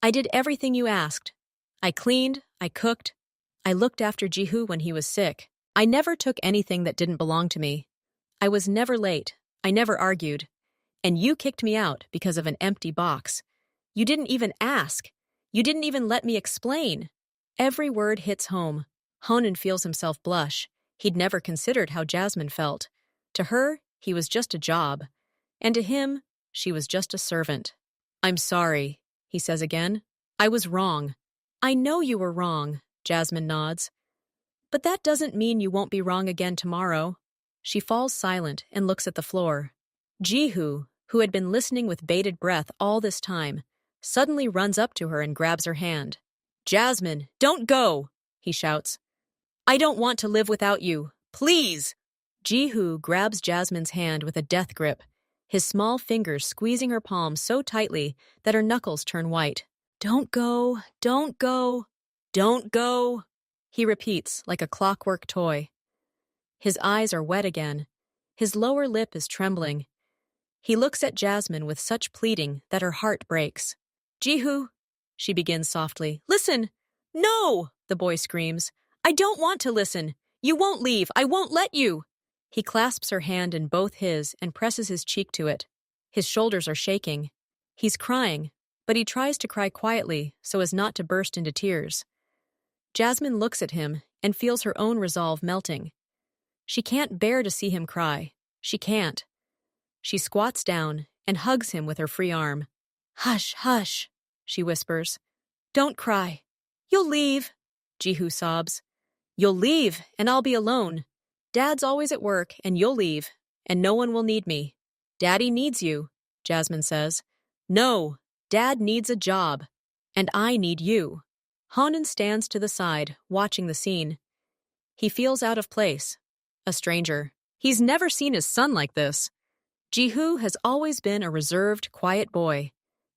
I did everything you asked. I cleaned, I cooked, I looked after Jihu when he was sick. I never took anything that didn't belong to me. I was never late. I never argued. And you kicked me out because of an empty box. You didn't even ask. You didn't even let me explain." Every word hits home. Honun feels himself blush. He'd never considered how Jasmine felt. To her, he was just a job. And to him, she was just a servant. "I'm sorry," he says again. "I was wrong." "I know you were wrong," Jasmine nods. "But that doesn't mean you won't be wrong again tomorrow." She falls silent and looks at the floor. Jihu, who had been listening with bated breath all this time, suddenly runs up to her and grabs her hand. "Jasmine, don't go!" he shouts. "I don't want to live without you. Please!" Jihu grabs Jasmine's hand with a death grip, his small fingers squeezing her palm so tightly that her knuckles turn white. "Don't go, don't go, don't go," he repeats like a clockwork toy. His eyes are wet again. His lower lip is trembling. He looks at Jasmine with such pleading that her heart breaks. Jihu, she begins softly. Listen! No! The boy screams. I don't want to listen. You won't leave. I won't let you. He clasps her hand in both his and presses his cheek to it. His shoulders are shaking. He's crying, but he tries to cry quietly so as not to burst into tears. Jasmine looks at him and feels her own resolve melting. She can't bear to see him cry. She can't. She squats down and hugs him with her free arm. Hush, hush, she whispers. Don't cry. You'll leave, Jihu sobs. You'll leave, and I'll be alone. Dad's always at work, and you'll leave, and no one will need me. Daddy needs you, Jasmine says. No, Dad needs a job, and I need you. Honun stands to the side, watching the scene. He feels out of place, a stranger. He's never seen his son like this. Jihu has always been a reserved, quiet boy,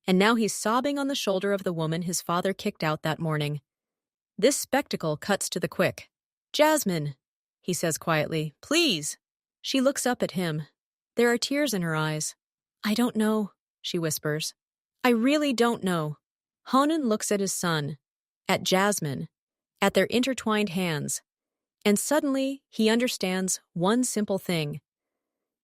and now he's sobbing on the shoulder of the woman his father kicked out that morning. This spectacle cuts to the quick. Jasmine, he says quietly, please. She looks up at him. There are tears in her eyes. I don't know, she whispers. I really don't know. Honun looks at his son, at Jasmine, at their intertwined hands, and suddenly he understands one simple thing.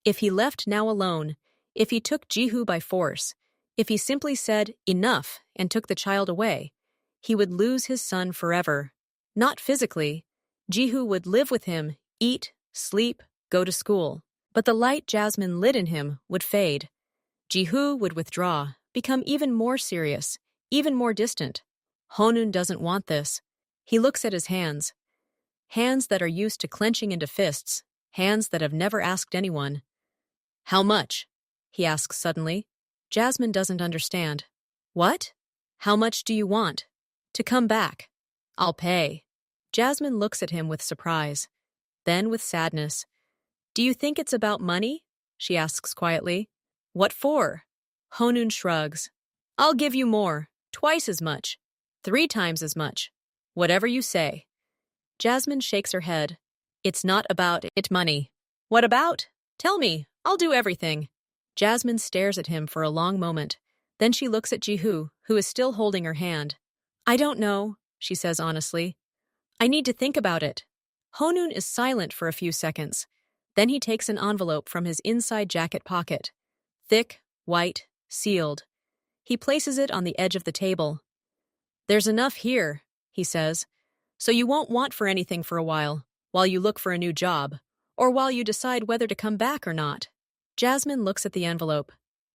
If he left now alone, if he took Jihu by force, if he simply said enough and took the child away, he would lose his son forever. Not physically. Jihu would live with him, eat, sleep, go to school. But the light Jasmine lit in him would fade. Jihu would withdraw, become even more serious, even more distant. Honun doesn't want this. He looks at his hands. Hands that are used to clenching into fists, hands that have never asked anyone. How much? He asks suddenly. Jasmine doesn't understand. What? How much do you want? To come back. I'll pay. Jasmine looks at him with surprise, then with sadness. Do you think it's about money? She asks quietly. What for? Honun shrugs. I'll give you more, twice as much, 3 times as much. Whatever you say. Jasmine shakes her head. It's not about it money. What about? Tell me, I'll do everything. Jasmine stares at him for a long moment. Then she looks at Jihu, who is still holding her hand. I don't know, she says honestly. I need to think about it. Honun is silent for a few seconds. Then he takes an envelope from his inside jacket pocket. Thick, white, sealed. He places it on the edge of the table. There's enough here, he says, so you won't want for anything for a while you look for a new job, or while you decide whether to come back or not. Jasmine looks at the envelope,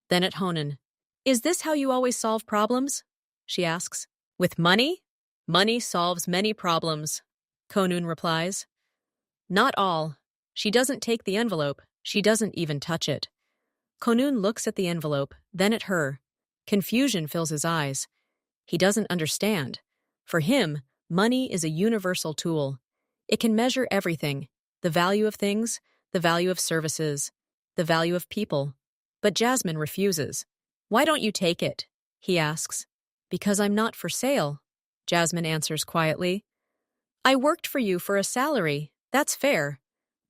then at Honun. Is this how you always solve problems? She asks. With money? Money solves many problems, Honun replies. Not all. She doesn't take the envelope. She doesn't even touch it. Honun looks at the envelope, then at her. Confusion fills his eyes. He doesn't understand. For him, money is a universal tool. It can measure everything, the value of things, the value of services, the value of people. But Jasmine refuses. Why don't you take it? He asks. Because I'm not for sale, Jasmine answers quietly. I worked for you for a salary, that's fair.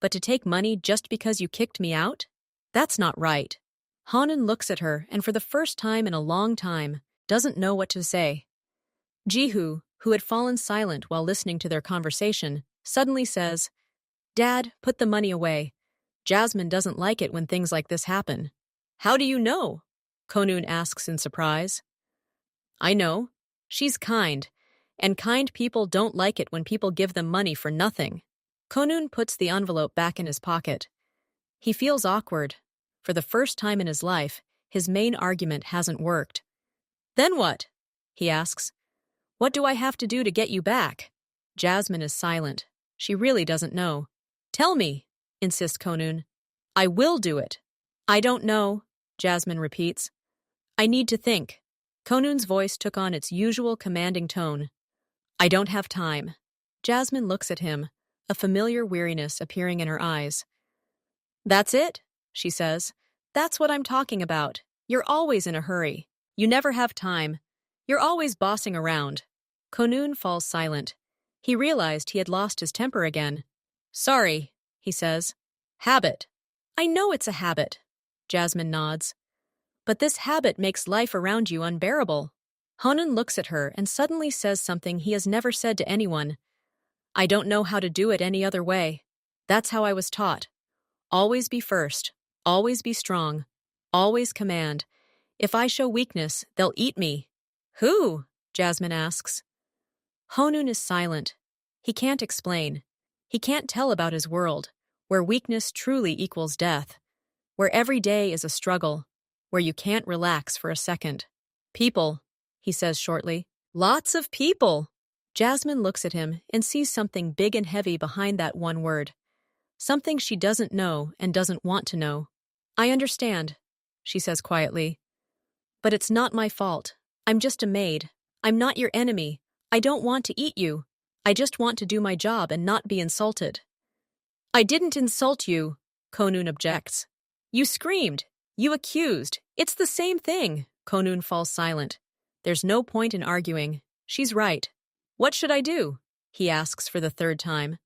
But to take money just because you kicked me out? That's not right. Honun looks at her and for the first time in a long time, doesn't know what to say. Jihu, who had fallen silent while listening to their conversation, suddenly says, Dad, put the money away. Jasmine doesn't like it when things like this happen. How do you know? Honun asks in surprise. I know. She's kind, and kind people don't like it when people give them money for nothing. Honun puts the envelope back in his pocket. He feels awkward. For the first time in his life, his main argument hasn't worked. Then what? He asks. What do I have to do to get you back? Jasmine is silent. She really doesn't know. Tell me, insists Honun. I will do it. I don't know, Jasmine repeats. I need to think. Honun's voice took on its usual commanding tone. I don't have time. Jasmine looks at him, a familiar weariness appearing in her eyes. That's it, she says. That's what I'm talking about. You're always in a hurry. You never have time. You're always bossing around. Honun falls silent. He realized he had lost his temper again. Sorry, he says. Habit. I know it's a habit. Jasmine nods. But this habit makes life around you unbearable. Honun looks at her and suddenly says something he has never said to anyone. I don't know how to do it any other way. That's how I was taught. Always be first. Always be strong. Always command. If I show weakness, they'll eat me. Who? Jasmine asks. Honun is silent. He can't explain. He can't tell about his world, where weakness truly equals death, where every day is a struggle, where you can't relax for a second. People, he says shortly. Lots of people. Jasmine looks at him and sees something big and heavy behind that one word. Something she doesn't know and doesn't want to know. I understand, she says quietly. But it's not my fault. I'm just a maid. I'm not your enemy. I don't want to eat you. I just want to do my job and not be insulted. I didn't insult you, Honun objects. You screamed. You accused. It's the same thing. Honun falls silent. There's no point in arguing. She's right. What should I do? He asks for the third time.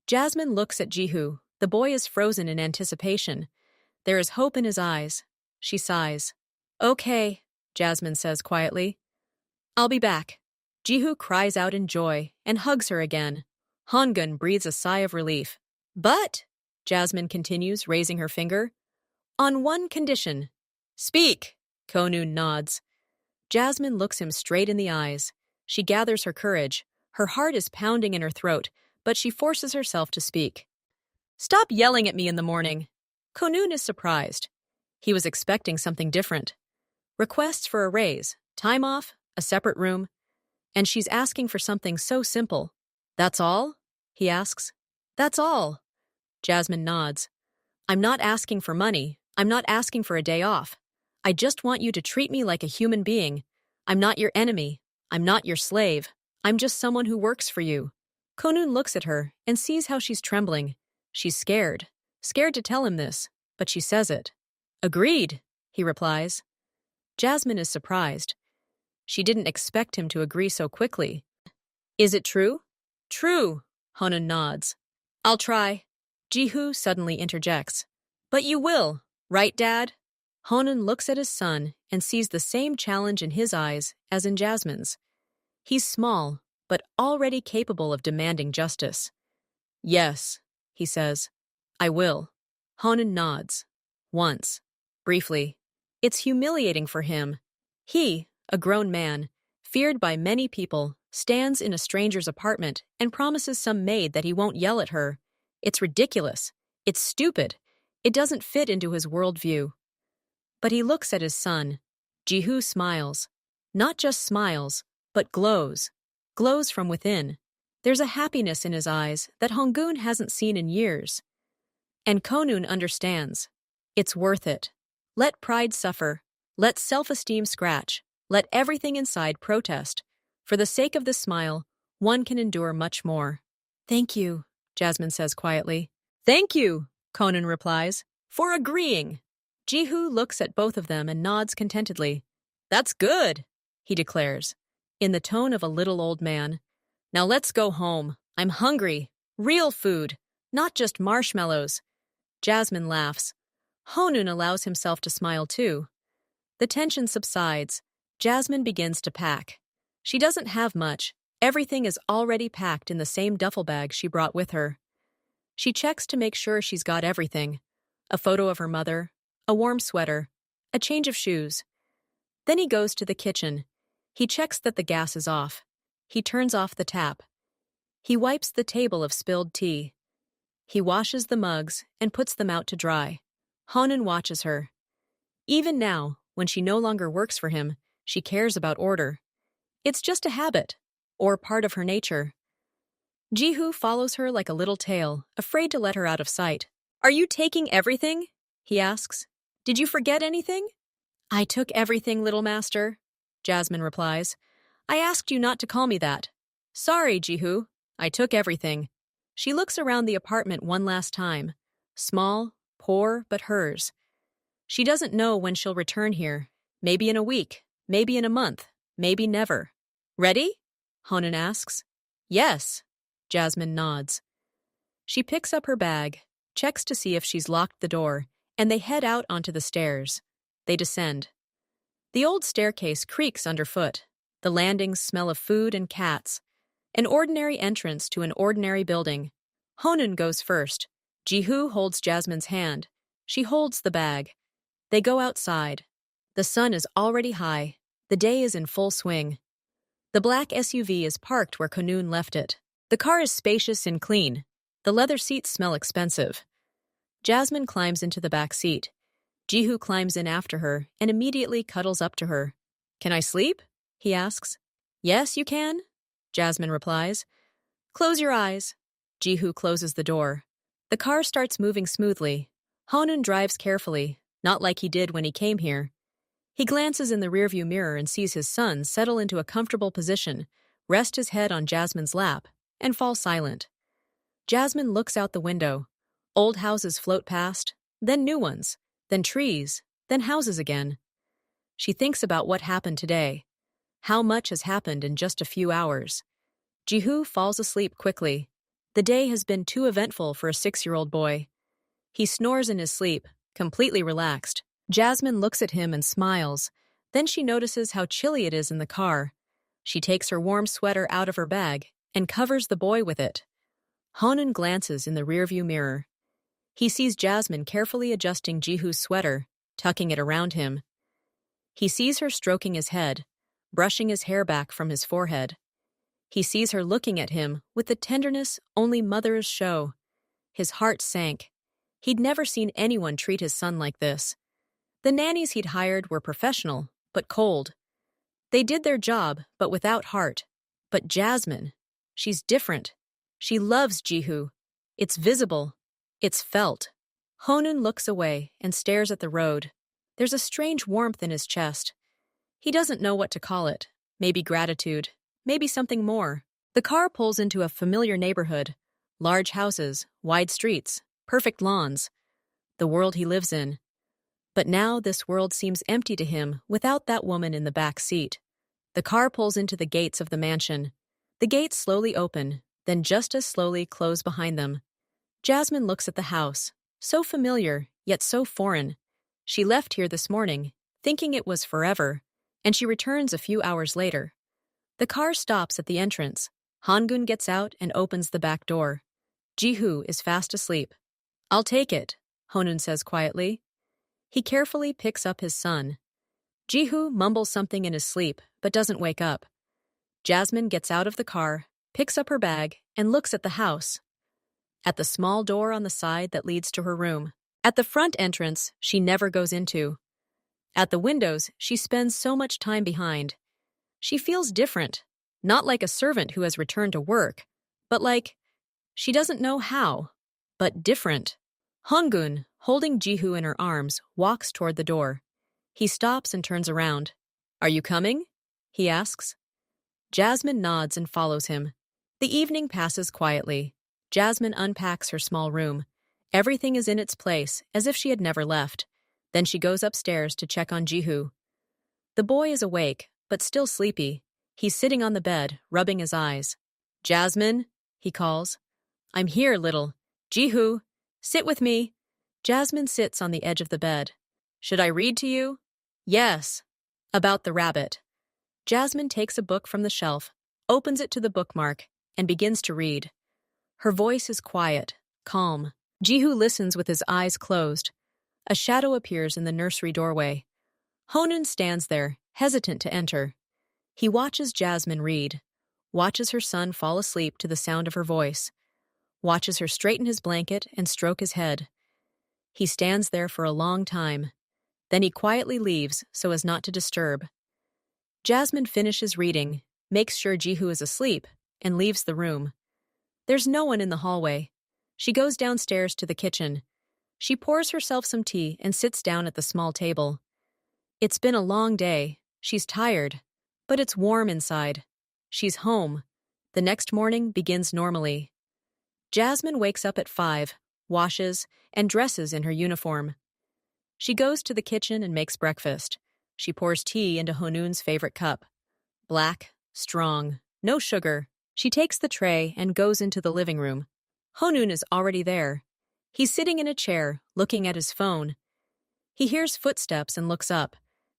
Jasmine looks at Jihu. The boy is frozen in anticipation. There is hope in his eyes. She sighs. Okay, Jasmine says quietly. I'll be back. Jihu cries out in joy and hugs her again. Hongun breathes a sigh of relief. But, Jasmine continues, raising her finger, on one condition. Speak, Honun nods. Jasmine looks him straight in the eyes. She gathers her courage. Her heart is pounding in her throat, but she forces herself to speak. Stop yelling at me in the morning. Honun is surprised. He was expecting something different. Requests for a raise, time off, a separate room, and she's asking for something so simple. That's all? He asks. That's all. Jasmine nods. I'm not asking for money. I'm not asking for a day off. I just want you to treat me like a human being. I'm not your enemy. I'm not your slave. I'm just someone who works for you. Honun looks at her and sees how she's trembling. She's scared. Scared to tell him this, but she says it. Agreed, he replies. Jasmine is surprised. She didn't expect him to agree so quickly. Is it true? True, Honun nods. I'll try. Jihu suddenly interjects. But you will, right, Dad? Honun looks at his son and sees the same challenge in his eyes as in Jasmine's. He's small, but already capable of demanding justice. Yes, he says. I will. Honun nods. Once. Briefly. It's humiliating for him. He, a grown man, feared by many people, stands in a stranger's apartment and promises some maid that he won't yell at her. It's ridiculous. It's stupid. It doesn't fit into his worldview. But he looks at his son. Jihu smiles. Not just smiles, but glows. Glows from within. There's a happiness in his eyes that Hongun hasn't seen in years. And Honun understands. It's worth it. Let pride suffer. Let self-esteem scratch. Let everything inside protest. For the sake of this smile, one can endure much more. Thank you, Jasmine says quietly. Thank you, Honun replies, for agreeing. Jihu looks at both of them and nods contentedly. That's good, he declares, in the tone of a little old man. Now let's go home. I'm hungry. Real food, not just marshmallows. Jasmine laughs. Honun allows himself to smile too. The tension subsides. Jasmine begins to pack. She doesn't have much. Everything is already packed in the same duffel bag she brought with her. She checks to make sure she's got everything. A photo of her mother, a warm sweater, a change of shoes. Then he goes to the kitchen. He checks that the gas is off. He turns off the tap. He wipes the table of spilled tea. He washes the mugs and puts them out to dry. Honun watches her. Even now, when she no longer works for him, she cares about order. It's just a habit, or part of her nature. Jihu follows her like a little tail, afraid to let her out of sight. Are you taking everything? He asks. Did you forget anything? I took everything, little master, Jasmine replies. I asked you not to call me that. Sorry, Jihu. I took everything. She looks around the apartment one last time. Small, poor, but hers. She doesn't know when she'll return here. Maybe in a week, maybe in a month, maybe never. Ready? Honun asks. Yes. Jasmine nods. She picks up her bag. checks to see if she's locked the door, and they head out onto the stairs. They descend. The old staircase creaks underfoot. The landings smell of food and cats. An ordinary entrance to an ordinary building. Honun goes first. Jihu holds Jasmine's hand. She holds the bag. They go outside. The sun is already high. The day is in full swing. The black SUV is parked where Honun left it. The car is spacious and clean. The leather seats smell expensive. Jasmine climbs into the back seat. Jihu climbs in after her and immediately cuddles up to her. "Can I sleep?" he asks. "Yes, you can," Jasmine replies. "Close your eyes." Jihu closes the door. The car starts moving smoothly. Honun drives carefully, not like he did when he came here. He glances in the rearview mirror and sees his son settle into a comfortable position, rest his head on Jasmine's lap, and fall silent. Jasmine looks out the window. Old houses float past, then new ones, then trees, then houses again. She thinks about what happened today. How much has happened in just a few hours. Jihu falls asleep quickly. The day has been too eventful for a 6-year-old boy. He snores in his sleep, completely relaxed. Jasmine looks at him and smiles. Then she notices how chilly it is in the car. She takes her warm sweater out of her bag and covers the boy with it. Honun glances in the rearview mirror. He sees Jasmine carefully adjusting Jihu's sweater, tucking it around him. He sees her stroking his head, brushing his hair back from his forehead. He sees her looking at him with the tenderness only mothers show. His heart sank. He'd never seen anyone treat his son like this. The nannies he'd hired were professional, but cold. They did their job, but without heart. But Jasmine, she's different. She loves Jihu. It's visible. It's felt. Honun looks away and stares at the road. There's a strange warmth in his chest. He doesn't know what to call it. Maybe gratitude. Maybe something more. The car pulls into a familiar neighborhood. Large houses, wide streets, perfect lawns. The world he lives in. But now this world seems empty to him without that woman in the back seat. The car pulls into the gates of the mansion. The gates slowly open, then just as slowly close behind them. Jasmine looks at the house, so familiar, yet so foreign. She left here this morning, thinking it was forever, and she returns a few hours later. The car stops at the entrance. Hongun gets out and opens the back door. Jihu is fast asleep. "I'll take it," Honun says quietly. He carefully picks up his son. Jihu mumbles something in his sleep, but doesn't wake up. Jasmine gets out of the car, picks up her bag, and looks at the house. At the small door on the side that leads to her room. At the front entrance she never goes into. At the windows she spends so much time behind. She feels different, not like a servant who has returned to work, but like, she doesn't know how, but different. Hongun, holding Jihu in her arms, walks toward the door. He stops and turns around. "Are you coming?" he asks. Jasmine nods and follows him. The evening passes quietly. Jasmine unpacks her small room. Everything is in its place, as if she had never left. Then she goes upstairs to check on Jihu. The boy is awake, but still sleepy. He's sitting on the bed, rubbing his eyes. "Jasmine," he calls. "I'm here, little. Jihu, sit with me." Jasmine sits on the edge of the bed. "Should I read to you?" "Yes." "About the rabbit." Jasmine takes a book from the shelf, opens it to the bookmark, and begins to read. Her voice is quiet, calm. Jihu listens with his eyes closed. A shadow appears in the nursery doorway. Honun stands there, hesitant to enter. He watches Jasmine read, watches her son fall asleep to the sound of her voice, watches her straighten his blanket and stroke his head. He stands there for a long time. Then he quietly leaves so as not to disturb. Jasmine finishes reading, makes sure Jihu is asleep, and leaves the room. There's no one in the hallway. She goes downstairs to the kitchen. She pours herself some tea and sits down at the small table. It's been a long day. She's tired, but it's warm inside. She's home. The next morning begins normally. Jasmine wakes up at 5, washes, and dresses in her uniform. She goes to the kitchen and makes breakfast. She pours tea into Honun's favorite cup. Black, strong, no sugar. She takes the tray and goes into the living room. Honun is already there. He's sitting in a chair, looking at his phone. He hears footsteps and looks up.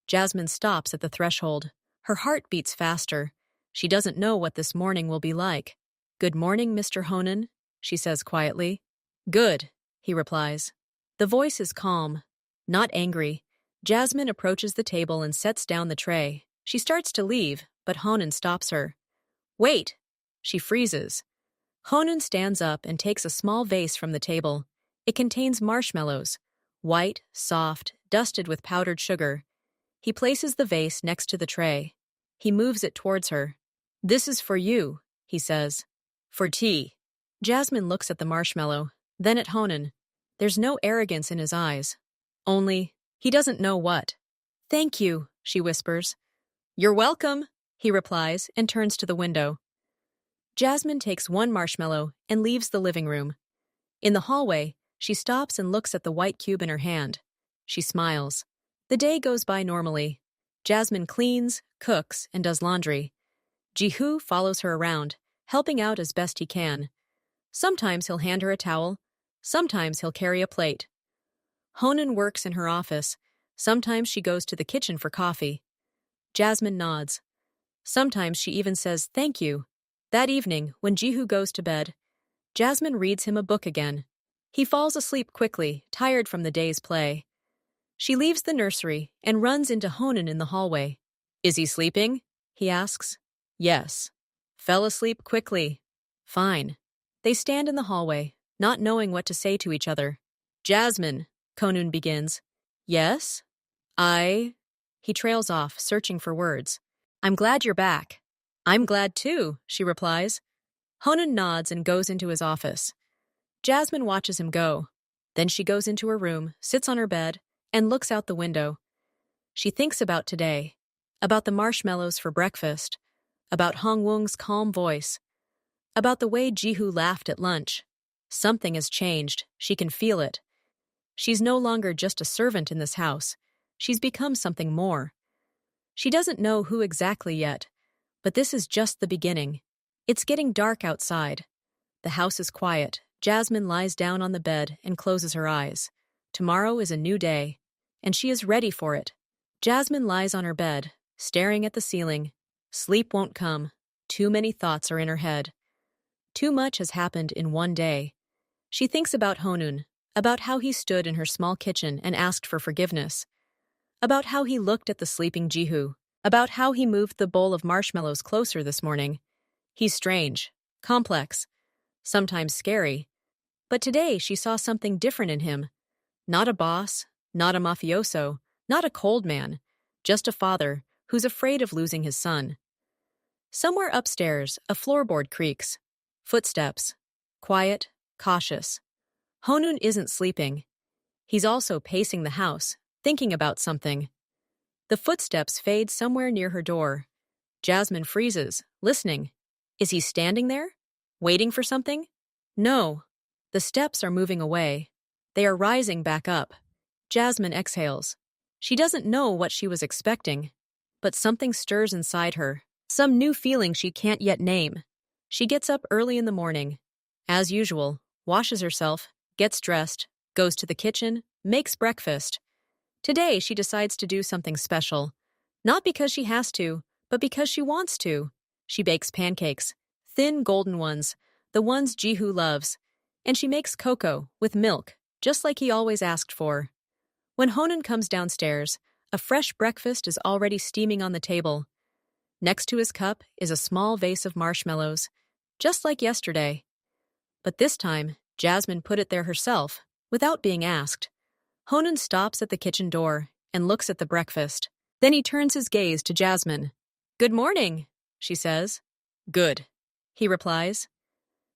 Jasmine stops at the threshold. Her heart beats faster. She doesn't know what this morning will be like. "Good morning, Mr. Honun," she says quietly. "Good," he replies. The voice is calm, not angry. Jasmine approaches the table and sets down the tray. She starts to leave, but Honun stops her. "Wait!" She freezes. Honun stands up and takes a small vase from the table. It contains marshmallows, white, soft, dusted with powdered sugar. He places the vase next to the tray. He moves it towards her. "This is for you," he says. "For tea." Jasmine looks at the marshmallow, then at Honun. There's no arrogance in his eyes. Only, he doesn't know what. "Thank you," she whispers. "You're welcome," he replies and turns to the window. Jasmine takes one marshmallow and leaves the living room. In the hallway, she stops and looks at the white cube in her hand. She smiles. The day goes by normally. Jasmine cleans, cooks, and does laundry. Jihu follows her around, helping out as best he can. Sometimes he'll hand her a towel. Sometimes he'll carry a plate. Honun works in her office. Sometimes she goes to the kitchen for coffee. Jasmine nods. Sometimes she even says thank you. That evening, when Jihu goes to bed, Jasmine reads him a book again. He falls asleep quickly, tired from the day's play. She leaves the nursery and runs into Honun in the hallway. "Is he sleeping?" he asks. "Yes." "Fell asleep quickly." "Fine." They stand in the hallway, not knowing what to say to each other. "Jasmine," Honun begins. "Yes?" He trails off, searching for words. "I'm glad you're back." "I'm glad too," she replies. Honun nods and goes into his office. Jasmine watches him go. Then she goes into her room, sits on her bed, and looks out the window. She thinks about today, about the marshmallows for breakfast, about Hongwung's calm voice, about the way Jihu laughed at lunch. Something has changed. She can feel it. She's no longer just a servant in this house. She's become something more. She doesn't know who exactly yet, but this is just the beginning. It's getting dark outside. The house is quiet. Jasmine lies down on the bed and closes her eyes. Tomorrow is a new day, and she is ready for it. Jasmine lies on her bed, staring at the ceiling. Sleep won't come. Too many thoughts are in her head. Too much has happened in one day. She thinks about Honun, about how he stood in her small kitchen and asked for forgiveness, about how he looked at the sleeping Jihu, about how he moved the bowl of marshmallows closer this morning. He's strange, complex, sometimes scary. But today she saw something different in him. Not a boss, not a mafioso, not a cold man, just a father who's afraid of losing his son. Somewhere upstairs, a floorboard creaks. Footsteps. Quiet, cautious. Honun isn't sleeping. He's also pacing the house, thinking about something. The footsteps fade somewhere near her door. Jasmine freezes, listening. Is he standing there? Waiting for something? No. The steps are moving away. They are rising back up. Jasmine exhales. She doesn't know what she was expecting, but something stirs inside her, some new feeling she can't yet name. She gets up early in the morning. As usual, washes herself, gets dressed, goes to the kitchen, makes breakfast. Today she decides to do something special. Not because she has to, but because she wants to. She bakes pancakes, thin golden ones, the ones Jihu loves. And she makes cocoa with milk, just like he always asked for. When Honun comes downstairs, a fresh breakfast is already steaming on the table. Next to his cup is a small vase of marshmallows, just like yesterday. But this time, Jasmine put it there herself, without being asked. Honun stops at the kitchen door and looks at the breakfast. Then he turns his gaze to Jasmine. "Good morning," she says. "Good," he replies.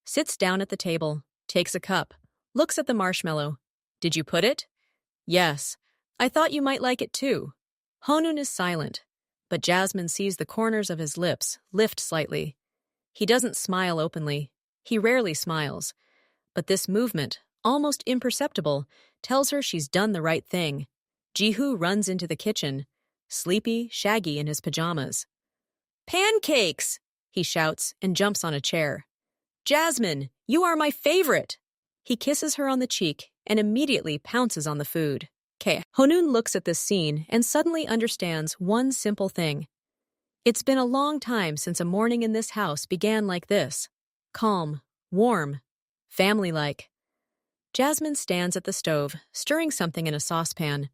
Sits down at the table, takes a cup, looks at the marshmallow. "Did you put it?" "Yes. I thought you might like it too." Honun is silent, but Jasmine sees the corners of his lips lift slightly. He doesn't smile openly. He rarely smiles. But this movement, almost imperceptible, tells her she's done the right thing. Jihu runs into the kitchen, sleepy, shaggy in his pajamas. "Pancakes!" he shouts and jumps on a chair. "Jasmine, you are my favorite!" He kisses her on the cheek and immediately pounces on the food. K. Honun looks at this scene and suddenly understands one simple thing. It's been a long time since a morning in this house began like this. Calm, warm, family-like. Jasmine stands at the stove, stirring something in a saucepan.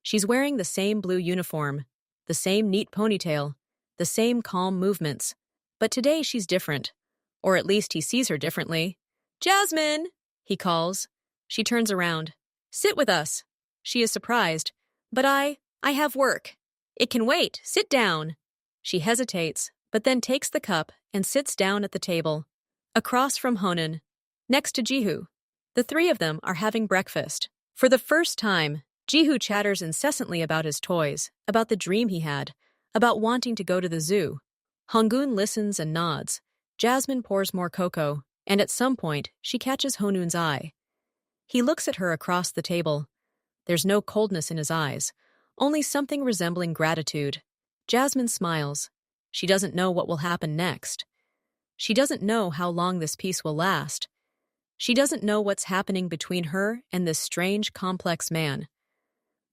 She's wearing the same blue uniform, the same neat ponytail, the same calm movements. But today she's different. Or at least he sees her differently. "Jasmine!" he calls. She turns around. "Sit with us." She is surprised. "But I have work." "It can wait. Sit down." She hesitates, but then takes the cup and sits down at the table, across from Honun, next to Jihu. The three of them are having breakfast. For the first time, Jihu chatters incessantly about his toys, about the dream he had, about wanting to go to the zoo. Hongun listens and nods. Jasmine pours more cocoa, and at some point, she catches Honun's eye. He looks at her across the table. There's no coldness in his eyes, only something resembling gratitude. Jasmine smiles. She doesn't know what will happen next. She doesn't know how long this peace will last. She doesn't know what's happening between her and this strange, complex man.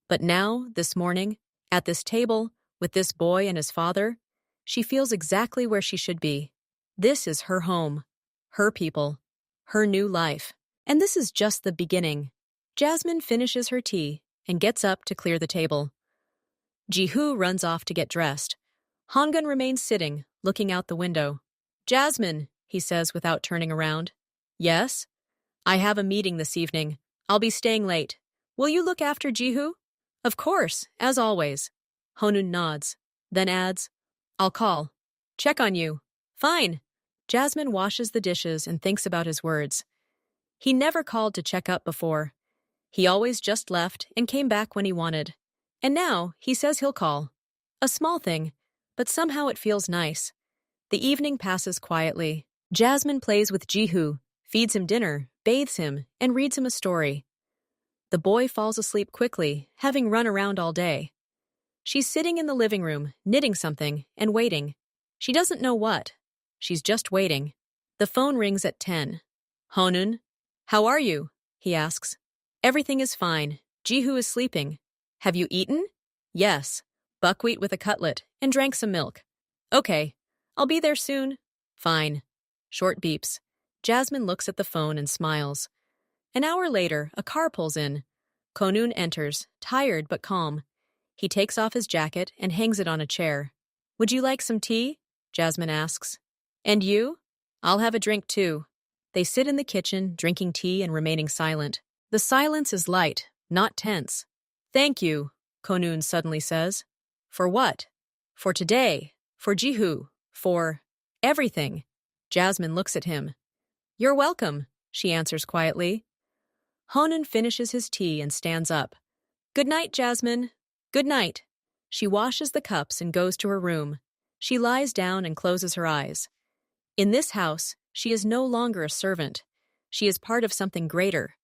But now, this morning, at this table, with this boy and his father, she feels exactly where she should be. This is her home, her people, her new life. And this is just the beginning. Jasmine finishes her tea and gets up to clear the table. Jihu runs off to get dressed. Hongun remains sitting, looking out the window. "Jasmine," he says without turning around. "Yes?" "I have a meeting this evening. I'll be staying late. Will you look after Jihu?" "Of course, as always." Honun nods, then adds, "I'll call. Check on you." "Fine." Jasmine washes the dishes and thinks about his words. He never called to check up before. He always just left and came back when he wanted. And now he says he'll call. A small thing, but somehow it feels nice. The evening passes quietly. Jasmine plays with Jihu, feeds him dinner, bathes him, and reads him a story. The boy falls asleep quickly, having run around all day. She's sitting in the living room, knitting something, and waiting. She doesn't know what. She's just waiting. The phone rings at 10. "Honun, how are you?" he asks. "Everything is fine. Jihu is sleeping." "Have you eaten?" "Yes. Buckwheat with a cutlet, and drank some milk." "Okay. I'll be there soon." "Fine." Short beeps. Jasmine looks at the phone and smiles. An hour later, a car pulls in. Honun enters, tired but calm. He takes off his jacket and hangs it on a chair. "Would you like some tea?" Jasmine asks. "And you?" "I'll have a drink too." They sit in the kitchen, drinking tea and remaining silent. The silence is light, not tense. "Thank you," Honun suddenly says. "For what?" "For today. For Jihu. For everything." Jasmine looks at him. "You're welcome," she answers quietly. Honun finishes his tea and stands up. "Good night, Jasmine." "Good night." She washes the cups and goes to her room. She lies down and closes her eyes. In this house, she is no longer a servant. She is part of something greater,